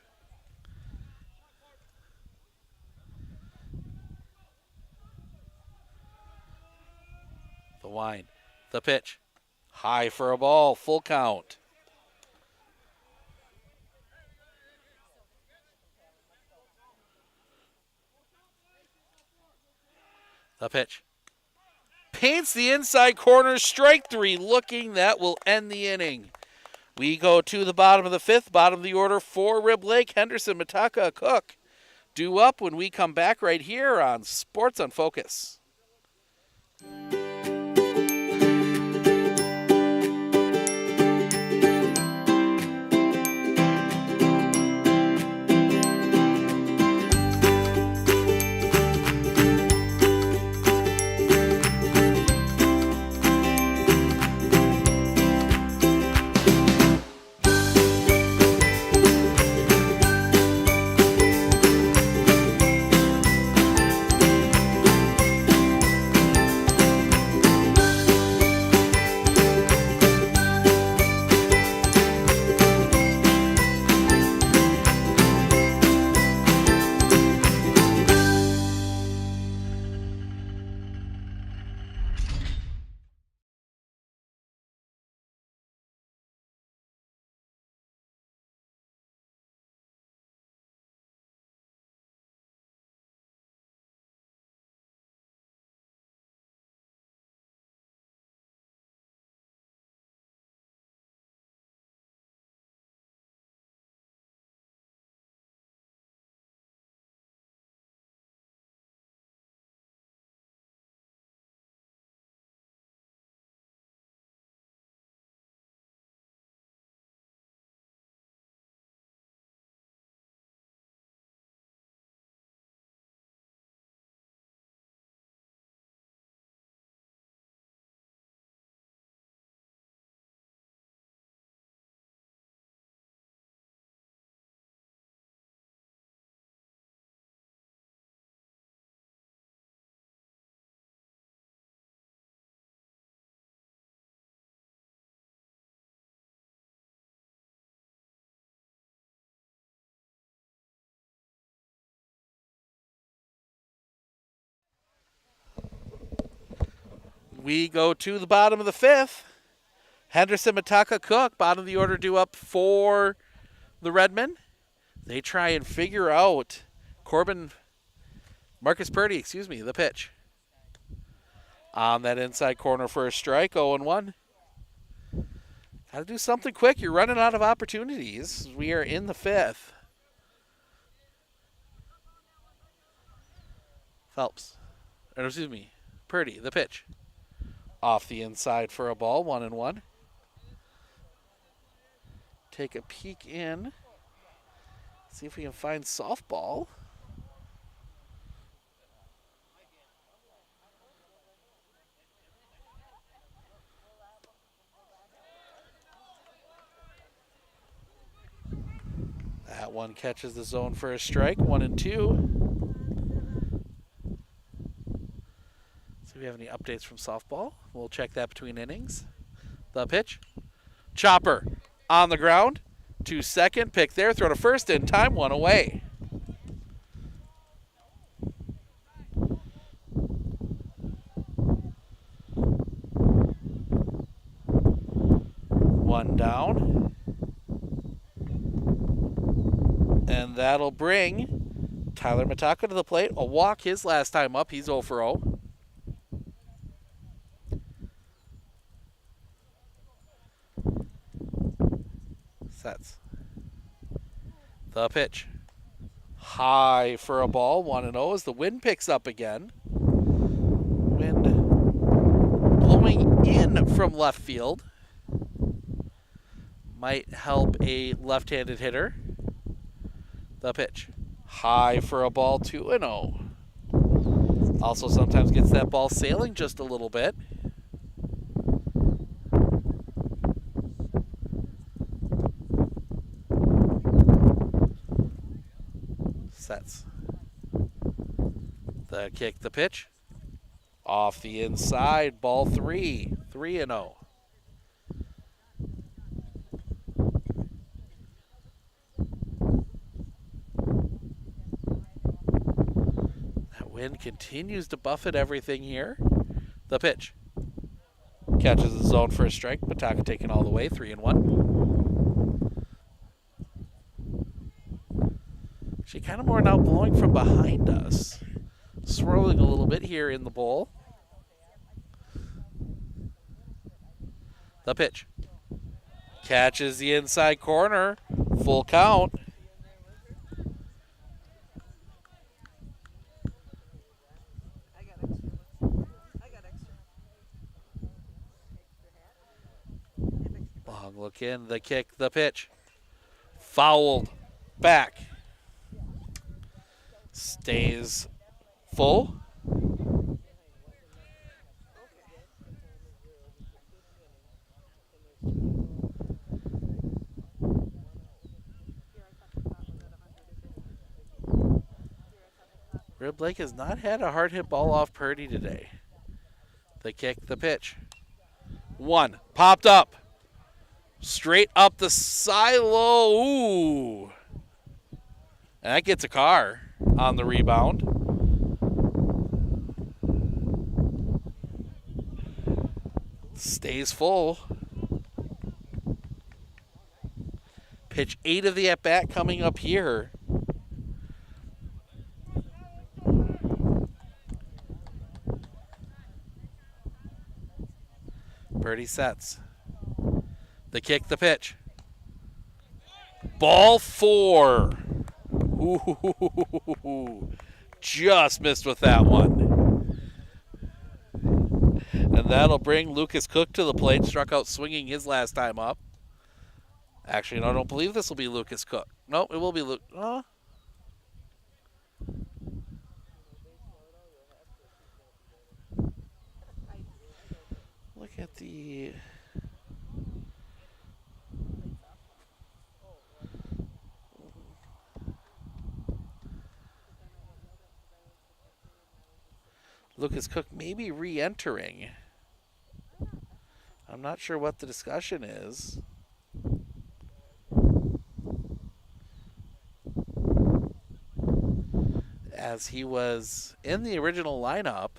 The wind. The pitch. High for a ball. Full count. The pitch. Paints the inside corner. Strike 3 looking. That will end the inning. We go to the bottom of the fifth, bottom of the order for Rib Lake, Henderson, Mitaka, Cook. Due up when we come back right here on Sports on Focus. We go to the bottom of the fifth. Henderson, Mitaka, Cook, bottom of the order due up for the Redmen. They try and figure out Marcus Purdy, the pitch. On that inside corner for a strike, 0-1. Got to do something quick. You're running out of opportunities. We are in the fifth. Purdy, the pitch. Off the inside for a ball, 1-1. Take a peek in. See if we can find softball. That one catches the zone for a strike, 1-2. See if we have any updates from softball. We'll check that between innings. The pitch. Chopper on the ground. To second, pick there, throw to first in time, one away. One down. And that'll bring Tyler Mitaka to the plate. A walk his last time up. He's 0 for 0. Sets. The pitch. High for a ball, 1-0 as the wind picks up again. Wind blowing in from left field. Might help a left-handed hitter. The pitch. High for a ball, 2-0. Also sometimes gets that ball sailing just a little bit. Sets. The kick, the pitch. Off the inside, ball 3. 3-0. That wind continues to buffet everything here. The pitch. Catches the zone for a strike. Mitaka taking all the way, 3-1. She kind of more now blowing from behind us. Swirling a little bit here in the bowl. The pitch. Catches the inside corner. Full count. Long look in, the kick, the pitch. Fouled back. Stays full. Rib Lake has not had a hard hit ball off Purdy today. The kick, the pitch. One, popped up. Straight up the silo. Ooh. And that gets a car on the rebound. Stays full. Pitch 8 of the at-bat coming up here. Birdie sets. The kick, the pitch. Ball 4. Ooh, just missed with that one. And that'll bring Lucas Cook to the plate. Struck out swinging his last time up. Actually, no, I don't believe this will be Lucas Cook. No, it will be Luke. Look at the... Lucas Cook may be re-entering. I'm not sure what the discussion is. As he was in the original lineup,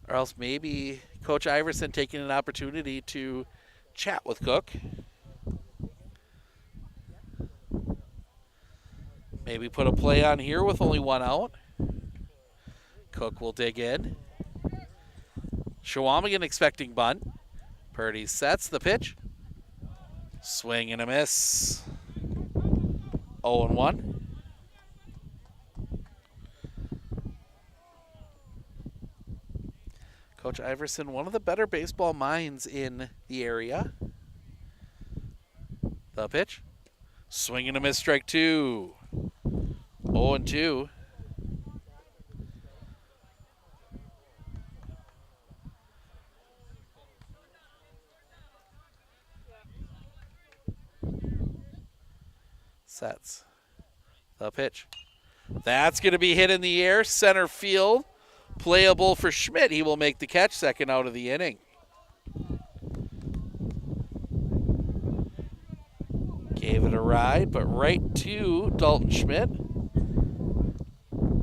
or else maybe Coach Iverson taking an opportunity to chat with Cook. Maybe put a play on here with only one out. Cook will dig in. Chequamegon expecting bunt. Purdy sets the pitch. Swing and a miss. 0-1. Coach Iverson, one of the better baseball minds in the area. The pitch. Swing and a miss, strike 2. 0-2. Sets. The pitch. That's going to be hit in the air. Center field. Playable for Schmidt. He will make the catch, second out of the inning. Gave it a ride, but right to Dalton Schmidt.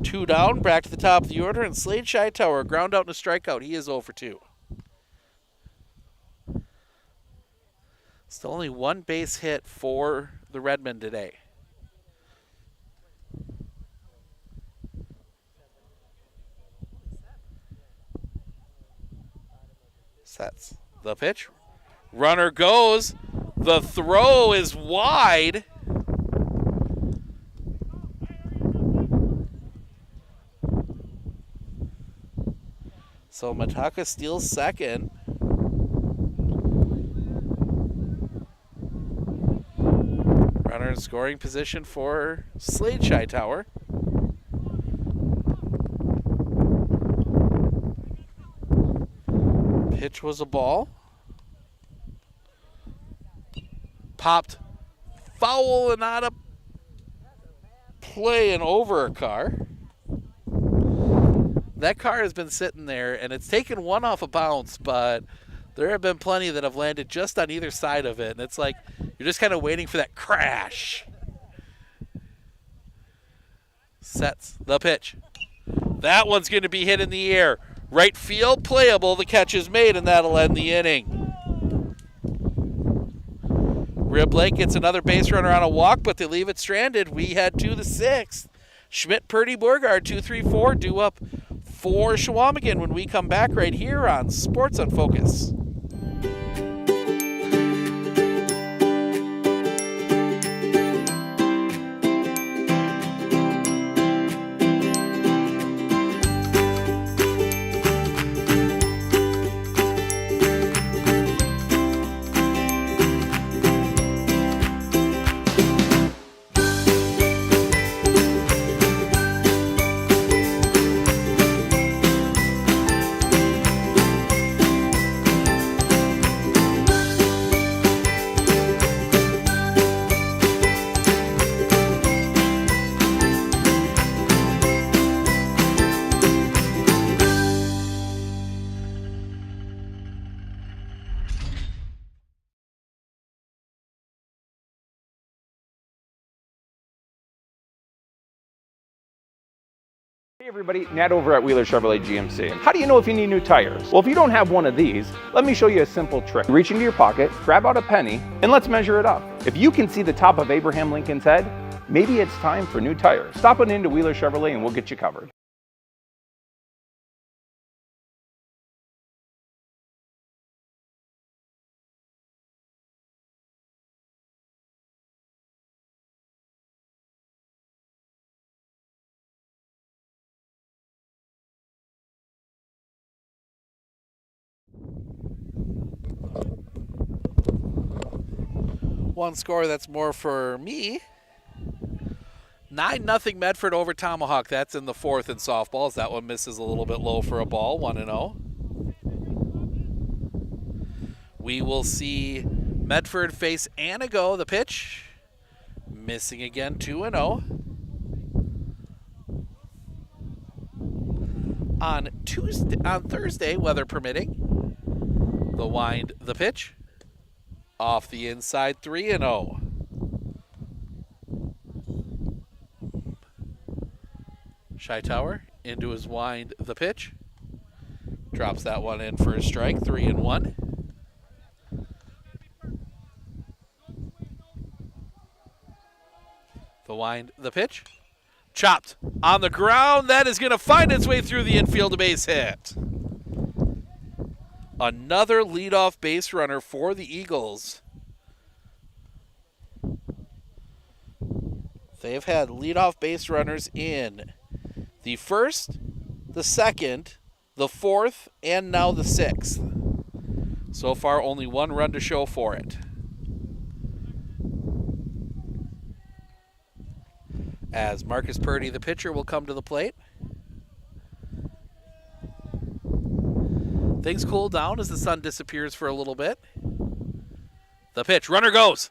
2 down, back to the top of the order, and Slade Scheitower, ground out and a strikeout. He is 0 for 2. Still only 1 base hit for the Redmen today. Sets the pitch. Runner goes. The throw is wide. So Mataka steals second. Runner in scoring position for Slade Scheitower. Pitch was a ball. Popped foul and out of play and over a car. That car has been sitting there, and it's taken one off a bounce, but there have been plenty that have landed just on either side of it, and it's like you're just kind of waiting for that crash. Sets the pitch. That one's going to be hit in the air. Right field, playable. The catch is made, and that'll end the inning. Rib Lake gets another base runner on a walk, but they leave it stranded. We head to the 6th. Schmidt, Purdy, Borgard, 2-3-4, due up for Chequamegon when we come back right here on Sports on Focus. Hey everybody, Nat over at Wheeler Chevrolet GMC. How do you know if you need new tires? Well, if you don't have one of these, let me show you a simple trick. Reach into your pocket, grab out a penny, and let's measure it up. If you can see the top of Abraham Lincoln's head, maybe it's time for new tires. Stop on into Wheeler Chevrolet and we'll get you covered. One score that's more for me. 9-0 Medford over Tomahawk. That's in the fourth in softballs. That one misses a little bit low for a ball, 1-0. We will see Medford face Anago, the pitch. Missing again, 2-0. On Thursday, weather permitting, the wind, the pitch. Off the inside, 3-0. Hightower into his wind, the pitch. Drops that one in for a strike, 3-1. The wind, the pitch. Chopped on the ground. That is going to find its way through the infield, a base hit. Another leadoff base runner for the Eagles. They've had leadoff base runners in the first, the second, the fourth, and now the sixth. So far, only one run to show for it. As Marcus Purdy, the pitcher, will come to the plate. Things cool down as the sun disappears for a little bit. The pitch. Runner goes.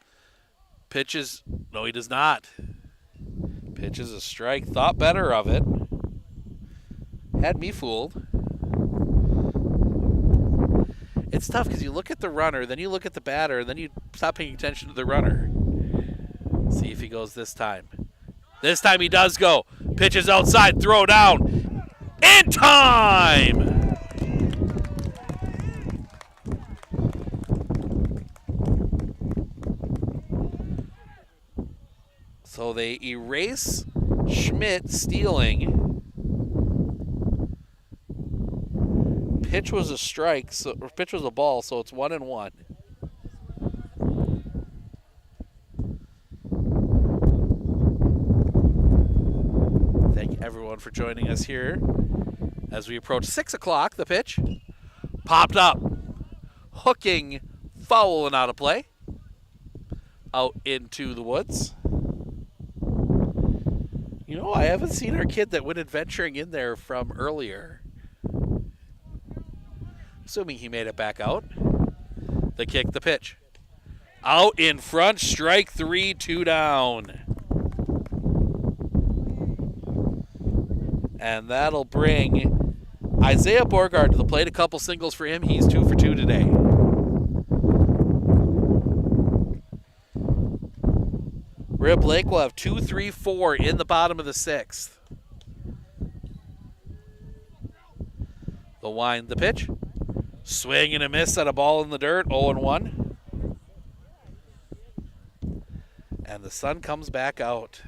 Pitches. No, he does not. Pitches a strike. Thought better of it. Had me fooled. It's tough because you look at the runner, then you look at the batter, and then you stop paying attention to the runner. See if he goes this time. This time he does go. Pitches outside. Throw down. In time! So they erase Schmidt stealing. Pitch was a strike, or pitch was a ball, so it's 1-1. Thank everyone for joining us here as we approach 6 o'clock. The pitch popped up, hooking, foul and out of play, out into the woods. You know, I haven't seen our kid that went adventuring in there from earlier. Assuming he made it back out. The kick, the pitch. Out in front, strike 3, 2 down. And that'll bring Isaiah Borgard to the plate. A couple singles for him. He's 2 for 2 today. Rib Lake will have 2, 3, 4 in the bottom of the 6th. The wind, the pitch. Swing and a miss at a ball in the dirt, 0-1. And the sun comes back out.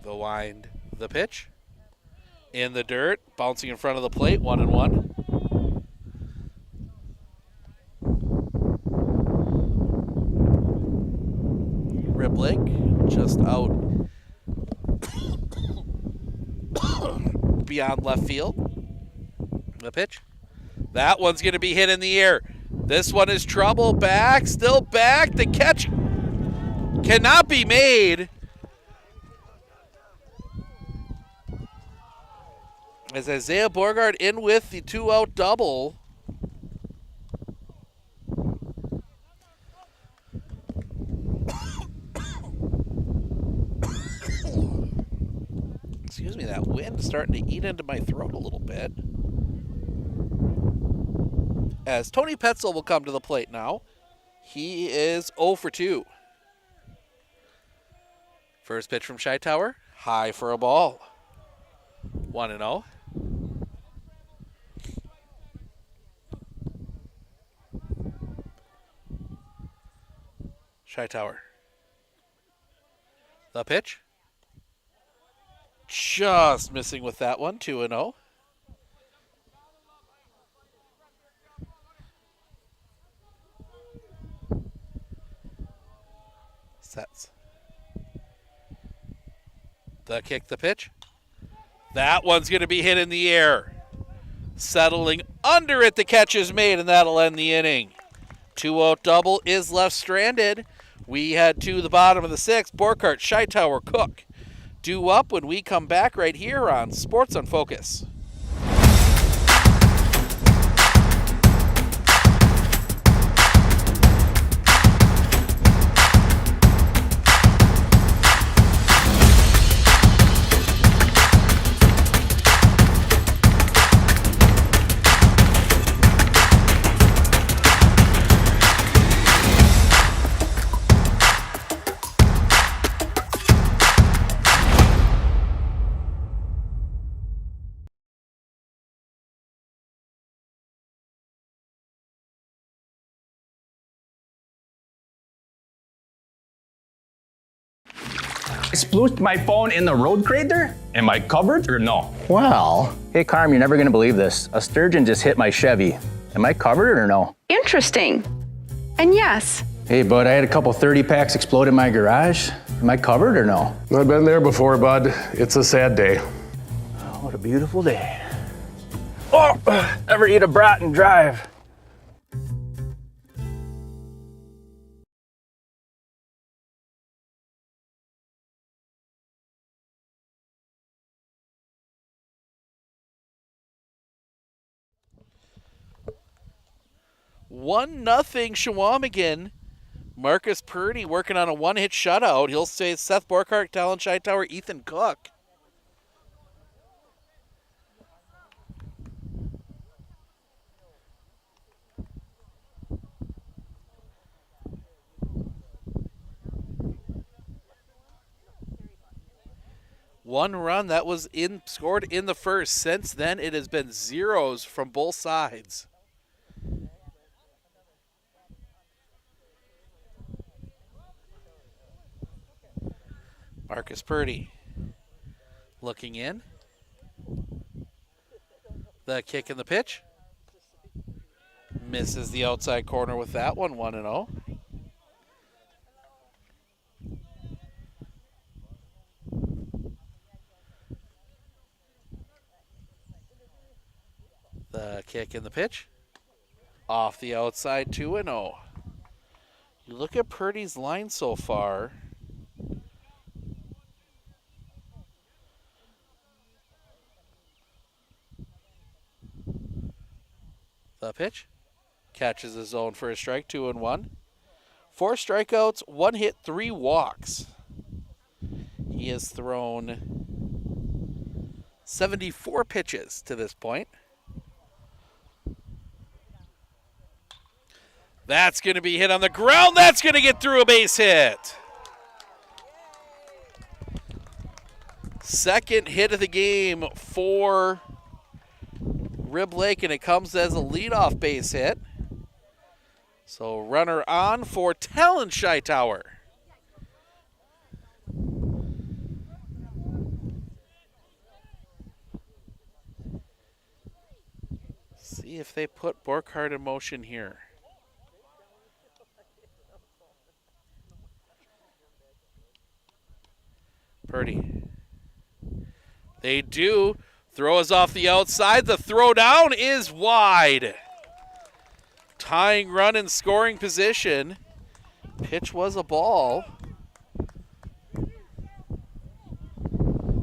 The wind, the pitch. In the dirt, bouncing in front of the plate, 1-1. Rib Lake just out beyond left field. The pitch. That one's going to be hit in the air. This one is trouble. Back, still back. The catch cannot be made. As Isaiah Borgard in with the 2-out double. Excuse me, that wind is starting to eat into my throat a little bit. As Tony Petzel will come to the plate now. He is 0 for 2. First pitch from Hightower, high for a ball. 1-0. Hightower. The pitch. Just missing with that one, 2-0. Sets. The kick, the pitch. That one's going to be hit in the air. Settling under it, the catch is made, and that'll end the inning. 2-out double is left stranded. We head to the bottom of the 6th. Borkart, Hightower, Cook. Due up when we come back right here on Sports on Focus. I splooshed my phone in the road crater? Am I covered or no? Well, hey Carm, you're never gonna believe this. A sturgeon just hit my Chevy. Am I covered or no? Interesting. And yes. Hey bud, I had a couple 30 packs explode in my garage. Am I covered or no? I've been there before, bud. It's a sad day. Oh, what a beautiful day. Oh, ever eat a brat and drive? One nothing Chequamegon. Marcus Purdy working on a one-hit shutout. He'll say Seth Borkart, Talon Hightower, Ethan Cook. One run that was scored in the first. Since then, it has been zeros from both sides. Marcus Purdy looking in. The kick and the pitch. Misses the outside corner with that one, 1-0. The kick and the pitch. Off the outside, 2-0. You look at Purdy's line so far. The pitch. Catches his zone for a strike, 2-1. 4 strikeouts, 1 hit, 3 walks. He has thrown 74 pitches to this point. That's going to be hit on the ground. That's going to get through a base hit. Second hit of the game for Rib Lake, and it comes as a leadoff base hit. So runner on for Talon Hightower. See if they put Borkart in motion here. Purdy. They do. Throw is off the outside. The throw down is wide. Tying run in scoring position. Pitch was a ball.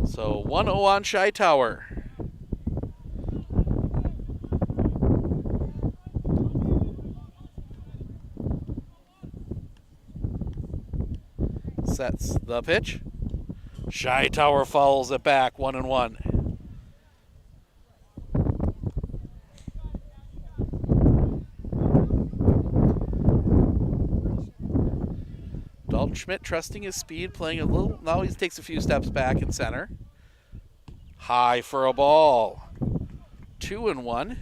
So 1-0 on Hightower. Sets the pitch. Hightower fouls it back, 1-1. Dalton Schmidt trusting his speed, playing a little. Now he takes a few steps back in center. High for a ball. 2-1.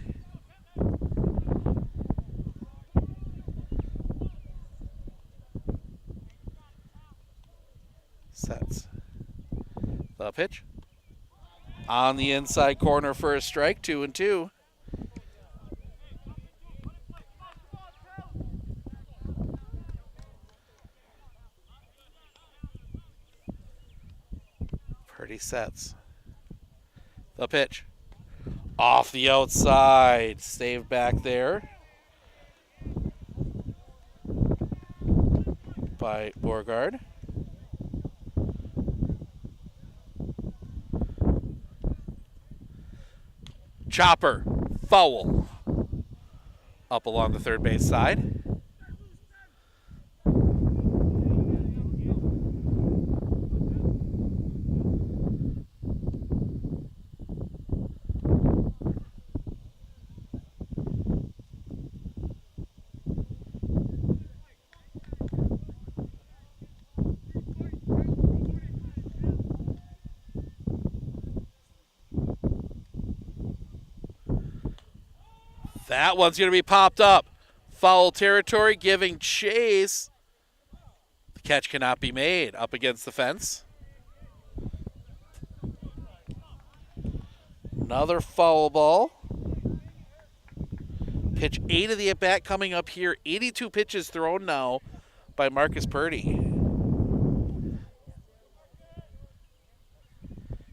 Sets. The pitch. On the inside corner for a strike, 2-2. Purdy sets. The pitch. Off the outside. Saved back there by Borgard. Chopper. Foul. Up along the third base side. That one's going to be popped up. Foul territory, giving chase. The catch cannot be made. Up against the fence. Another foul ball. Pitch 8 of the at-bat coming up here. 82 pitches thrown now by Marcus Purdy.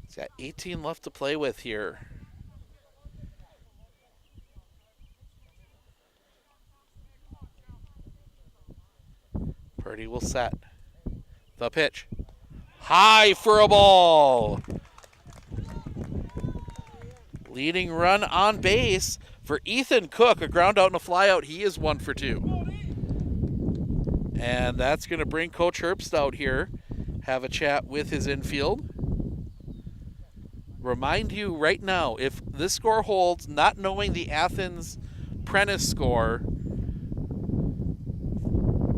He's got 18 left to play with here. Purdy will set. The pitch. High for a ball. Leading run on base for Ethan Cook. A ground out and a fly out. He is 1 for 2. And that's going to bring Coach Herbst out here. Have a chat with his infield. Remind you right now, if this score holds, not knowing the Athens Prentice score,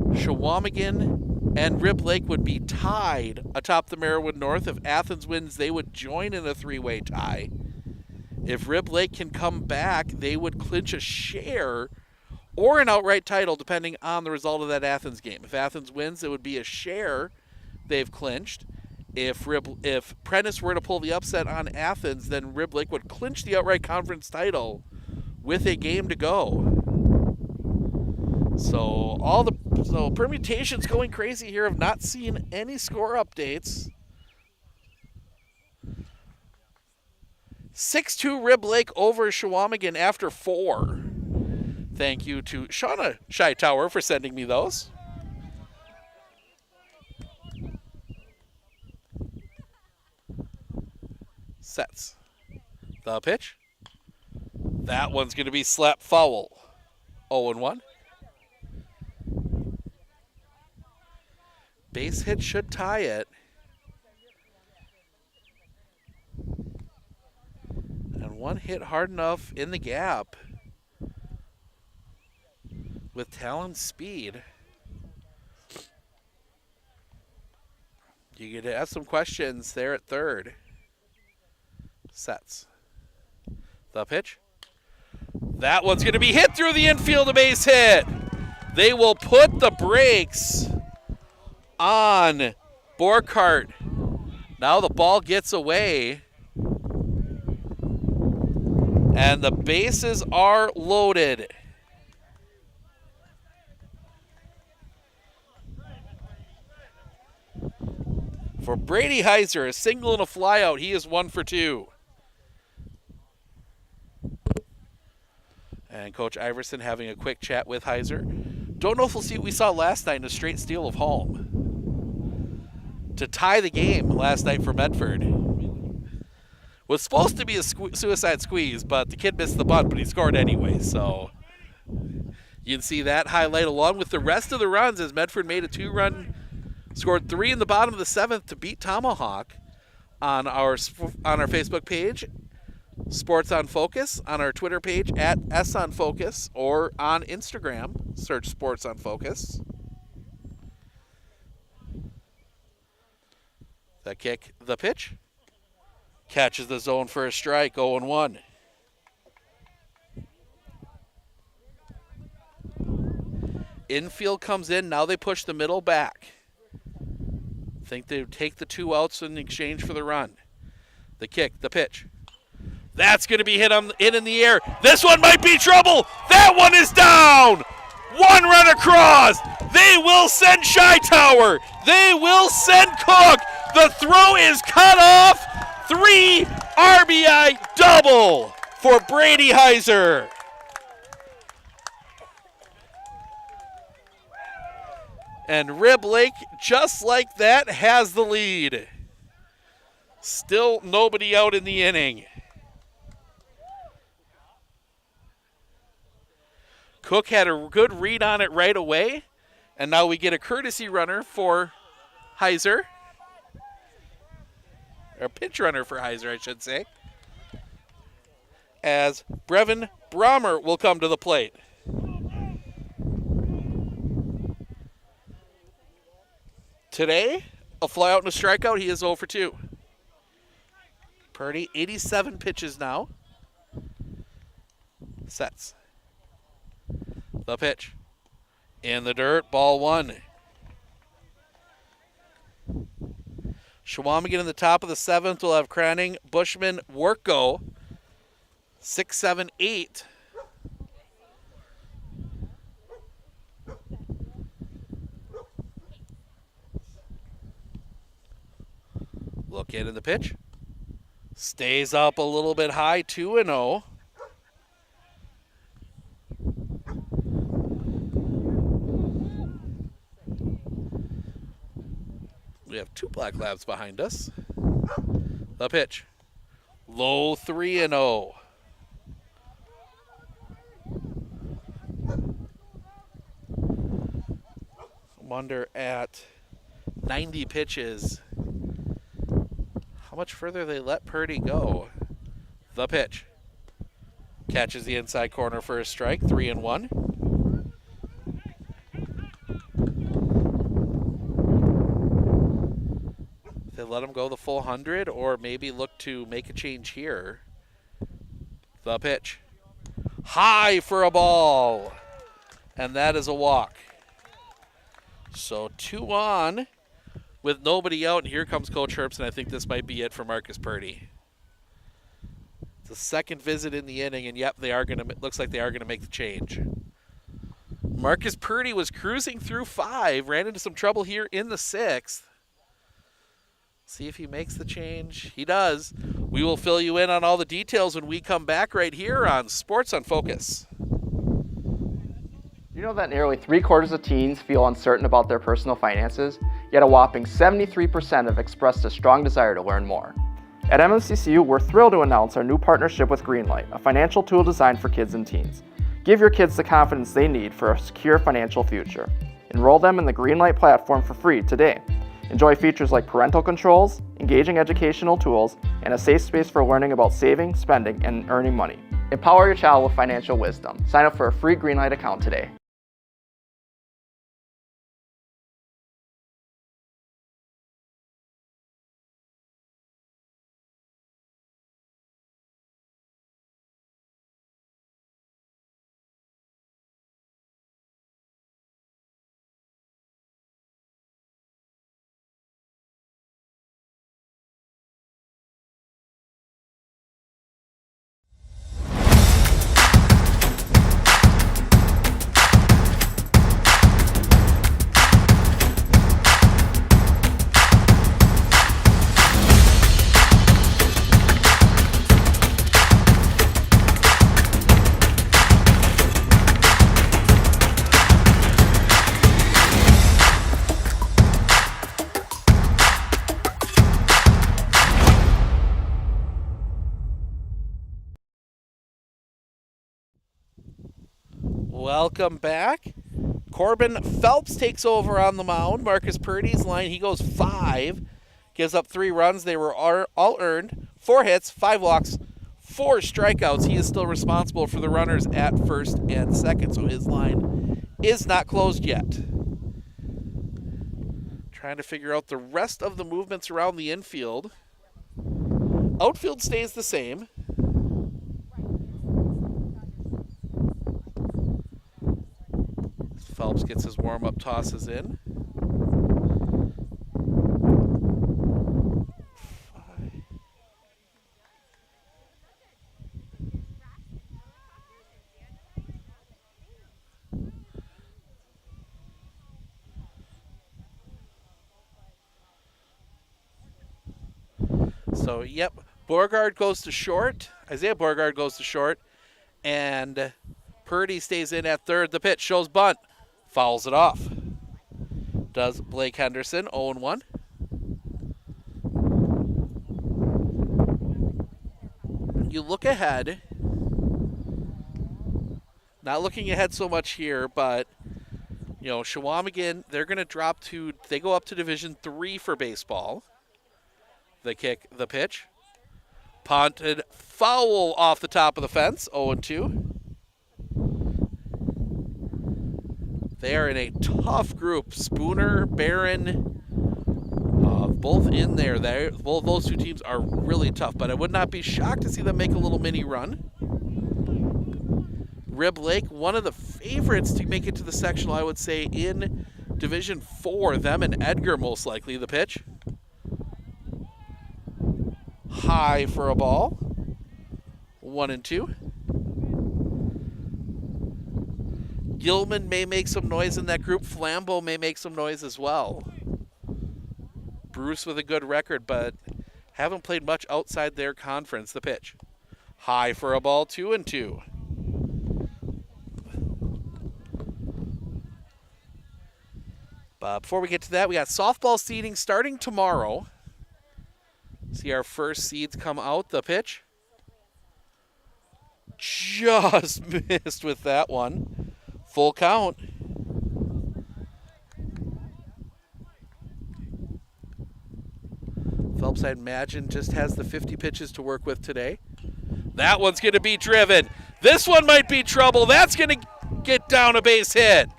Chequamegon and Rib Lake would be tied atop the Marawood North. If Athens wins, they would join in a 3-way tie. If Rib Lake can come back, they would clinch a share or an outright title, depending on the result of that Athens game. If Athens wins, it would be a share they've clinched. If Prentice were to pull the upset on Athens, then Rib Lake would clinch the outright conference title with a game to go. So permutations going crazy here. Have not seen any score updates. 6-2 Rib Lake over Chequamegon after 4. Thank you to Shauna Scheitower for sending me those. Sets. The pitch. That one's going to be slapped foul. 0-1. Base hit should tie it. And one hit hard enough in the gap with Talon's speed. You get to ask some questions there at third. Sets. The pitch. That one's going to be hit through the infield, a base hit. They will put the brakes on Borkart. Now the ball gets away. And the bases are loaded. For Brady Heiser, a single and a flyout. He is 1 for 2. And Coach Iverson having a quick chat with Heiser. Don't know if we'll see what we saw last night in a straight steal of home to tie the game last night for Medford. Was supposed to be a suicide squeeze, but the kid missed the bunt, but he scored anyway. So you can see that highlight along with the rest of the runs as Medford made a 2-run, scored 3 in the bottom of the 7th to beat Tomahawk on our Facebook page, Sports on Focus, on our Twitter page at @SOnFocus, or on Instagram, search Sports on Focus. The kick, the pitch. Catches the zone for a strike, 0-1. Infield comes in, now they push the middle back. Think they take the 2 outs in exchange for the run. The kick, the pitch. That's going to be hit in the air. This one might be trouble. That one is down. 1 run across. They will send Hightower. They will send Cook. The throw is cut off. 3 RBI double for Brady Heiser. And Rib Lake, just like that, has the lead. Still nobody out in the inning. Cook had a good read on it right away, and now we get a courtesy runner for Heiser. Or pinch runner for Heiser, I should say. As Brevin Brommer will come to the plate. Today, a flyout and a strikeout. He is 0 for 2. Purdy, 87 pitches now. Sets. The pitch. In the dirt, ball 1. Chequamegon in the top of the 7th will have Cranning, Bushman, Worko. 6, 7, 8. Look in the pitch. Stays up a little bit high, 2-0. We have 2 Black Labs behind us. The pitch. Low, 3-0. Wonder at 90 pitches how much further they let Purdy go. The pitch. Catches the inside corner for a strike, 3-1. They let him go the full 100 or maybe look to make a change here. The pitch. High for a ball. And that is a walk. So 2 on with nobody out, and here comes Coach Herbst, and I think this might be it for Marcus Purdy. It's the second visit in the inning, and yep, they are going to. Looks like they are going to make the change. Marcus Purdy was cruising through 5, ran into some trouble here in the 6th. See if he makes the change. He does. We will fill you in on all the details when we come back right here on Sports on Focus. You know that nearly 3/4 of teens feel uncertain about their personal finances, yet a whopping 73% have expressed a strong desire to learn more. At MMCCU, we're thrilled to announce our new partnership with Greenlight, a financial tool designed for kids and teens. Give your kids the confidence they need for a secure financial future. Enroll them in the Greenlight platform for free today. Enjoy features like parental controls, engaging educational tools, and a safe space for learning about saving, spending, and earning money. Empower your child with financial wisdom. Sign up for a free Greenlight account today. Welcome back. Corbin Phelps takes over on the mound. Marcus Purdy's line, he goes 5. Gives up 3 runs. They were all earned. 4 hits, 5 walks, 4 strikeouts. He is still responsible for the runners at first and second, so his line is not closed yet. Trying to figure out the rest of the movements around the infield. Outfield stays the same. Phelps gets his warm-up tosses in. So, yep, Beauregard goes to short. Isaiah Beauregard goes to short. And Purdy stays in at third. The pitch shows bunt. Fouls it off. Does Blake Henderson, 0-1. You look ahead. Not looking ahead so much here, but, you know, Chequamegon, they're going to drop to, they go up to Division III for baseball. The kick, the pitch. Punted, foul off the top of the fence, 0-2. They are in a tough group. Spooner, Barron, both in there. Both those two teams are really tough, but I would not be shocked to see them make a little mini run. Rib Lake, one of the favorites to make it to the sectional, I would say, in Division 4. Them and Edgar, most likely. The pitch. High for a ball. 1-2. Gilman may make some noise in that group. Flambeau may make some noise as well. Bruce with a good record, but haven't played much outside their conference. The pitch. High for a ball. 2-2. But before we get to that, we got softball seeding starting tomorrow. See our first seeds come out. The pitch. Just missed with that one. Full count. Phelps, I imagine, just has the 50 pitches to work with today. That one's going to be driven. This one might be trouble. That's going to get down a base hit.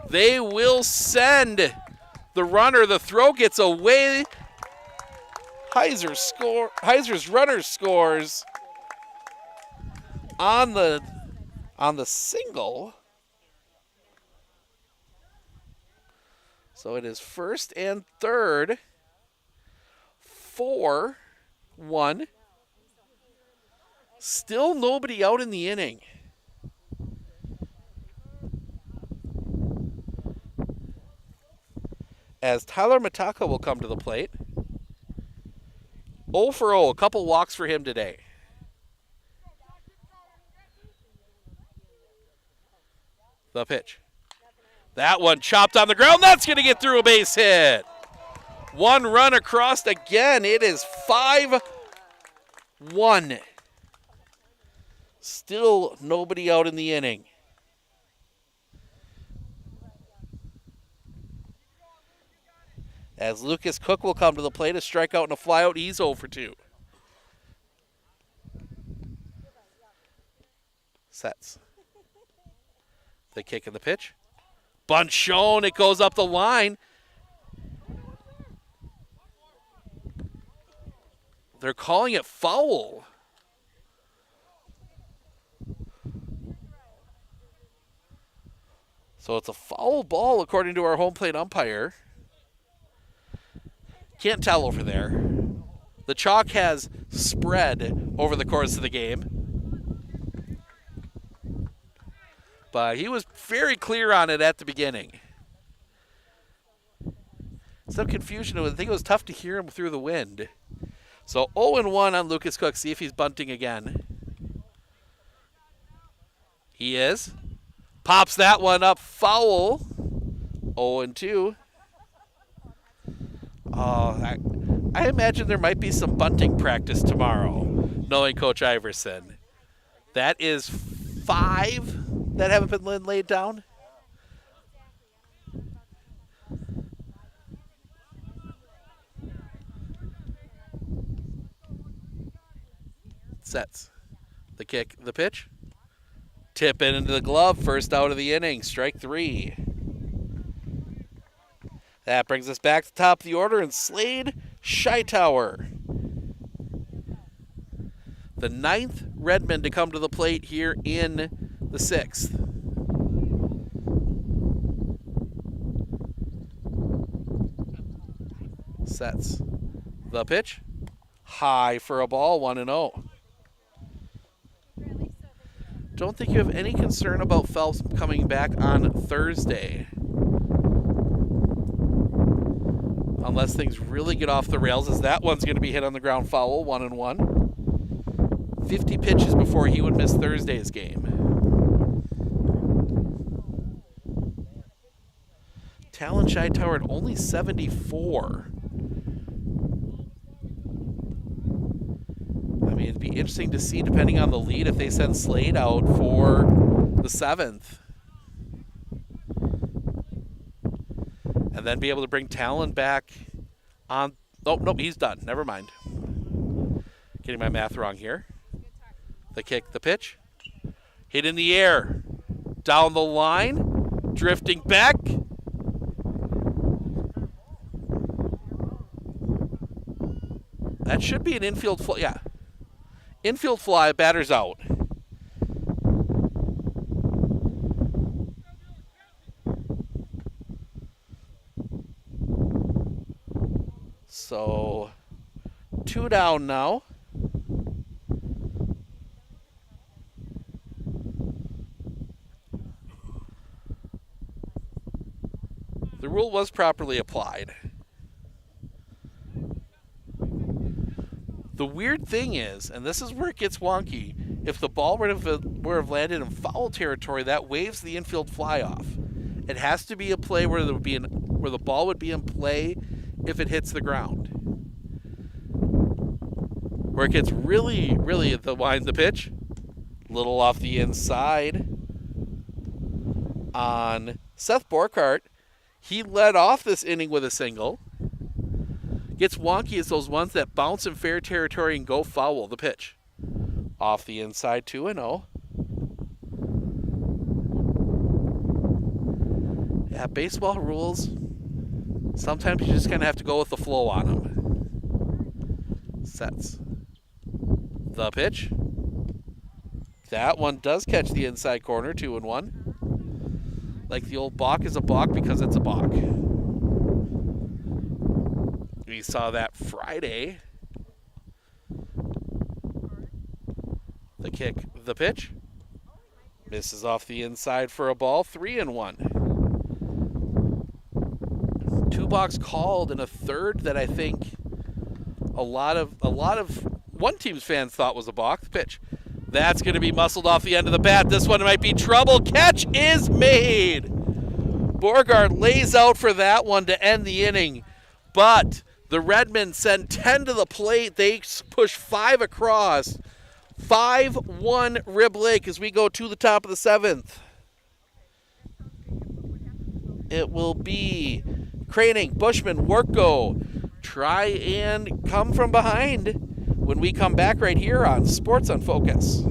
They will send the runner. The throw gets away. Heiser's runner scores on the single. So it is first and third. 4-1. Still nobody out in the inning. As Tyler Mataka will come to the plate. 0 for 0, a couple walks for him today. The pitch. That one chopped on the ground. That's going to get through a base hit. One run across again. It is 5-1. Still nobody out in the inning. As Lucas Cook will come to the plate, a strikeout and a flyout. He's 0 for 2. Sets. The kick and the pitch. Bunt shown. It goes up the line. They're calling it foul. So it's a foul ball according to our home plate umpire. Can't tell over there. The chalk has spread over the course of the game. But he was very clear on it at the beginning. Some confusion. I think it was tough to hear him through the wind. So 0-1 on Lucas Cook. See if he's bunting again. He is. Pops that one up. Foul. 0-2. Oh, I imagine there might be some bunting practice tomorrow, knowing Coach Iverson. That is 5 that haven't been laid down. Sets. The kick, the pitch. Tip it into the glove, first out of the inning, strike 3. That brings us back to the top of the order in Slade Hightower. The 9th Redmen to come to the plate here in the 6th. Sets the pitch. High for a ball, 1-0. Don't think you have any concern about Phelps coming back on Thursday. Unless things really get off the rails, as that one's going to be hit on the ground foul, 1-1. 50 pitches before he would miss Thursday's game. Talon Hightower at only 74. I mean, it'd be interesting to see, depending on the lead, if they send Slade out for the 7th. And then be able to bring Talon back on. Oh, nope, he's done. Never mind. Getting my math wrong here. The kick, the pitch. Hit in the air. Down the line. Drifting back. That should be an infield fly. Yeah. Infield fly, batter's out. So, 2 down now. The rule was properly applied. The weird thing is, and this is where it gets wonky, if the ball would have landed in foul territory, that waves the infield fly off. It has to be a play where there would be where the ball would be in play if it hits the ground. Where it gets really, really at the wind the pitch, little off the inside on Seth Borkart. He led off this inning with a single. Gets wonky as those ones that bounce in fair territory and go foul. The pitch. Off the inside, 2-0. Yeah, baseball rules. Sometimes you just kind of have to go with the flow on them. Sets. The pitch. That one does catch the inside corner, 2-1. Like the old balk is a balk because it's a balk. We saw that Friday. The kick, the pitch. Misses off the inside for a ball, 3-1. 2 balks called in a third that I think a lot of one team's fans thought was a balk. The pitch. That's going to be muscled off the end of the bat. This one might be trouble. Catch is made. Borgard lays out for that one to end the inning, but the Redmen send 10 to the plate. They push 5 across. 5-1 Rib Lake as we go to the top of the 7th. It will be Craning, Bushman, Worko. Try and come from behind when we come back right here on Sports on Focus.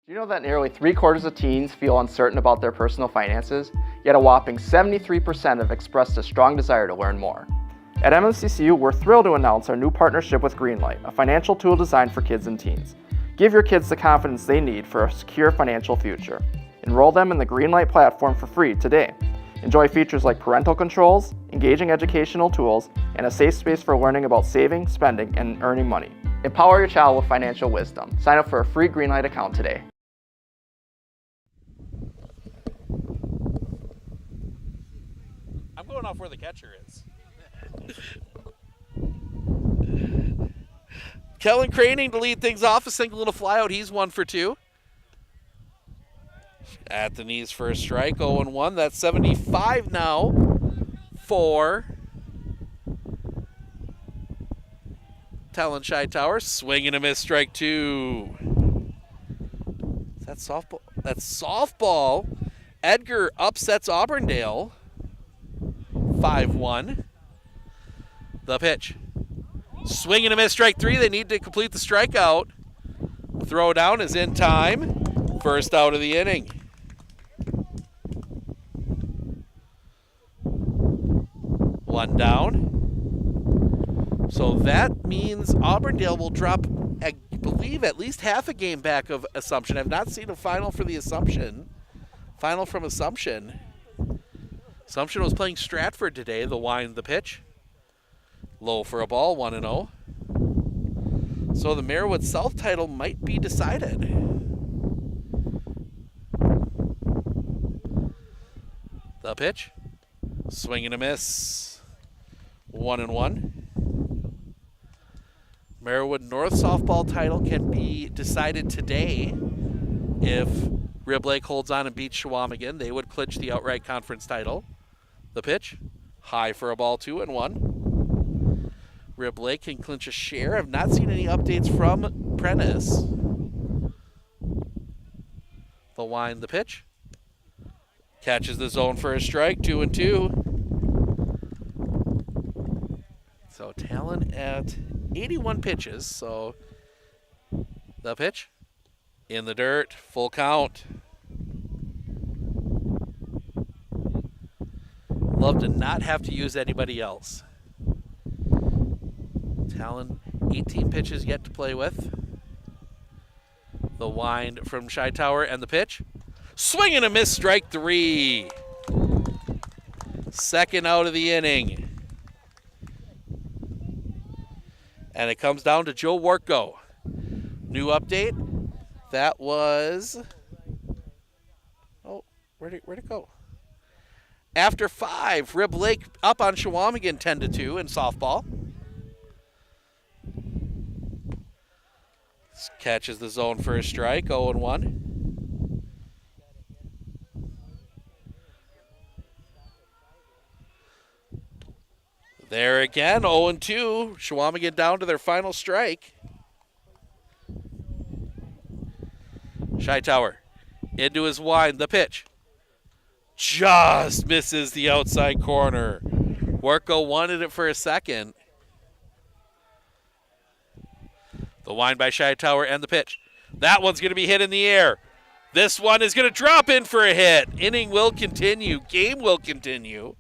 Do you know that nearly 3/4 of teens feel uncertain about their personal finances, yet a whopping 73% have expressed a strong desire to learn more? At MMCCU, we're thrilled to announce our new partnership with Greenlight, a financial tool designed for kids and teens. Give your kids the confidence they need for a secure financial future. Enroll them in the Greenlight platform for free today. Enjoy features like parental controls, engaging educational tools, and a safe space for learning about saving, spending, and earning money. Empower your child with financial wisdom. Sign up for a free Greenlight account today. I'm going off where the catcher is. Kellen Craning to lead things off, a single and a flyout. He's 1 for 2. At the knees for a strike, 0-1. That's 75 now for Talon Hightower. Swing and a miss, strike 2. Is that softball? That's softball. Edgar upsets Auburndale. 5-1. The pitch. Swing and a miss, strike 3. They need to complete the strikeout. Throw down is in time. First out of the inning. One down. So that means Auburndale will drop, I believe, at least half a game back of Assumption. I've not seen a final for the Assumption. Final from Assumption. Assumption was playing Stratford today. The wind, the pitch. Low for a ball, 1-0. So the Marawood South title might be decided. The pitch. Swing and a miss. 1-1. Marawood North softball title can be decided today if Rib Lake holds on and beats Chequamegon. They would clinch the outright conference title. The pitch. High for a ball, 2-1. Rib Lake can clinch a share. I've not seen any updates from Prentice. The wind, the pitch. Catches the zone for a strike, 2-2. So Talon at 81 pitches. So the pitch in the dirt, full count. Love to not have to use anybody else. Talon, 18 pitches yet to play with. The wind from Hightower and the pitch. Swing and a miss, strike 3. Second out of the inning. And it comes down to Joe Wartko. New update. That was... Oh, where'd it go? After 5, Rib Lake up on Chequamegon 10-2 in softball. Catches the zone for a strike, 0-1. There again, 0-2. Chequamegon down to their final strike. Hightower into his wind, the pitch. Just misses the outside corner. Wartko wanted it for a second. The wind by Hightower and the pitch. That one's going to be hit in the air. This one is going to drop in for a hit. Inning will continue. Game will continue.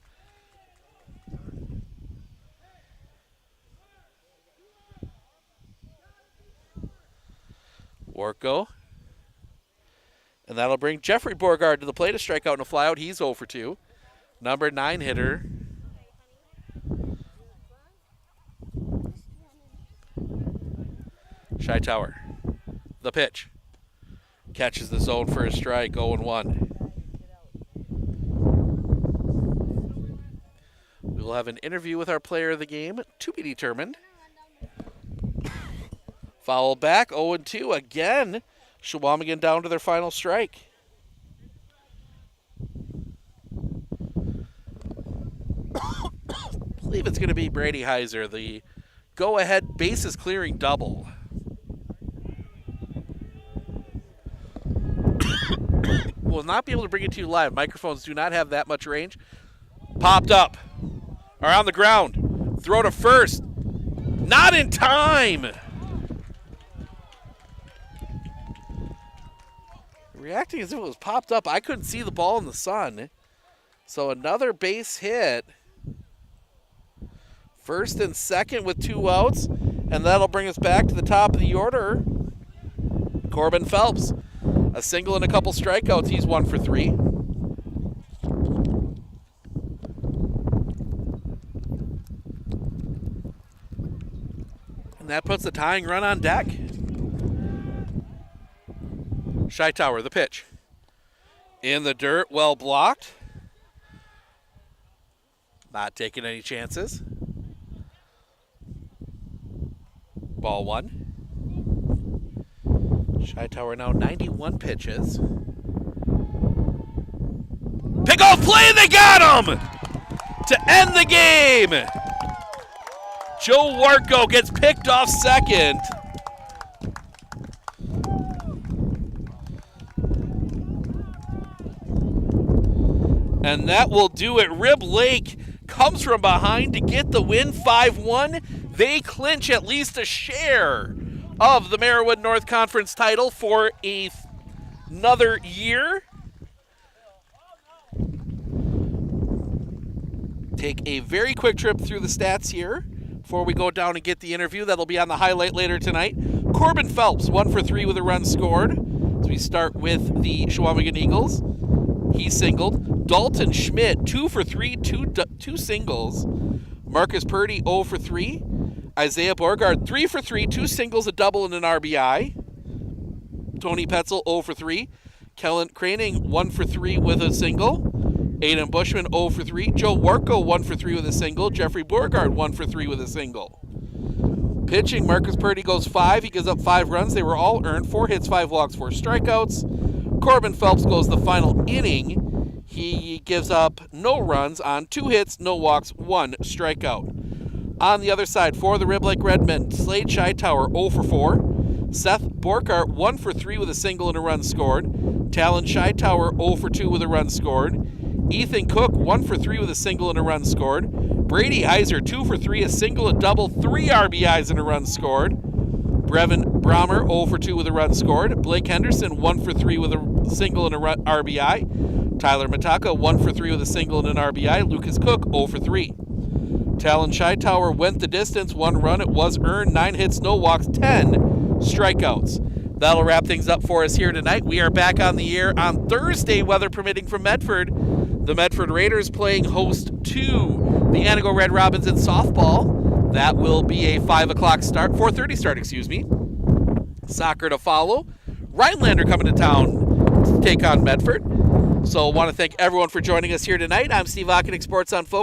Wartko. And that'll bring Jeffrey Borgard to the plate. A strikeout and a flyout. He's 0 for 2. Number 9 hitter. Hightower. The pitch. Catches the zone for a strike. 0-1. We will have an interview with our player of the game to be determined. Foul back. 0-2 again. Chequamegon down to their final strike. I believe it's going to be Brady Heiser, the go-ahead bases clearing double. Will not be able to bring it to you live. Microphones do not have that much range. Popped up. Around the ground. Throw to first. Not in time. Reacting as if it was popped up. I couldn't see the ball in the sun. So another base hit. First and second with 2 outs. And that'll bring us back to the top of the order. Corbin Phelps. A single and a couple strikeouts. He's 1 for 3. And that puts the tying run on deck. Hightower, the pitch. In the dirt, well blocked. Not taking any chances. Ball one. Hightower now 91 pitches. Pick-off play, and they got him! To end the game! Joe Warko gets picked off second. And that will do it. Rib Lake comes from behind to get the win, 5-1. They clinch at least a share of the Marawood North Conference title for another year. Take a very quick trip through the stats here before we go down and get the interview. That'll be on the highlight later tonight. Corbin Phelps, 1 for 3 with a run scored. So we start with the Chequamegon Eagles. He singled. Dalton Schmidt, 2 for 3, two singles. Marcus Purdy, 0 for 3. Isaiah Borgard, 3 for 3, 2 singles, a double, and an RBI. Tony Petzel, 0 for 3. Kellen Craning, 1 for 3 with a single. Aiden Bushman, 0 for 3. Joe Warko, 1 for 3 with a single. Jeffrey Borgard, 1 for 3 with a single. Pitching, Marcus Purdy goes 5. He gives up 5 runs. They were all earned. 4 hits, 5 walks, 4 strikeouts. Corbin Phelps goes the final inning. He gives up no runs on 2 hits, no walks, 1 strikeout. On the other side, for the Rib Lake Redmen, Slade Hightower, 0 for 4. Seth Borkart, 1 for 3 with a single and a run scored. Talon Hightower, 0 for 2 with a run scored. Ethan Cook, 1 for 3 with a single and a run scored. Brady Heiser, 2 for 3, a single, a double, 3 RBIs and a run scored. Brevin Brahmer, 0 for 2 with a run scored. Blake Henderson, 1 for 3 with a single and a RBI. Tyler Mataka, 1 for 3 with a single and an RBI. Lucas Cook, 0 for 3. Talon Hightower went the distance, 1 run, it was earned, 9 hits, no walks, 10 strikeouts. That'll wrap things up for us here tonight. We are back on the air on Thursday, weather permitting, from Medford. The Medford Raiders playing host to the Anago Red Robins in softball. That will be a 4:30 start, excuse me. Soccer to follow. Rhinelander coming to town to take on Medford. So I want to thank everyone for joining us here tonight. I'm Steve Ockenick, Sports on Focus.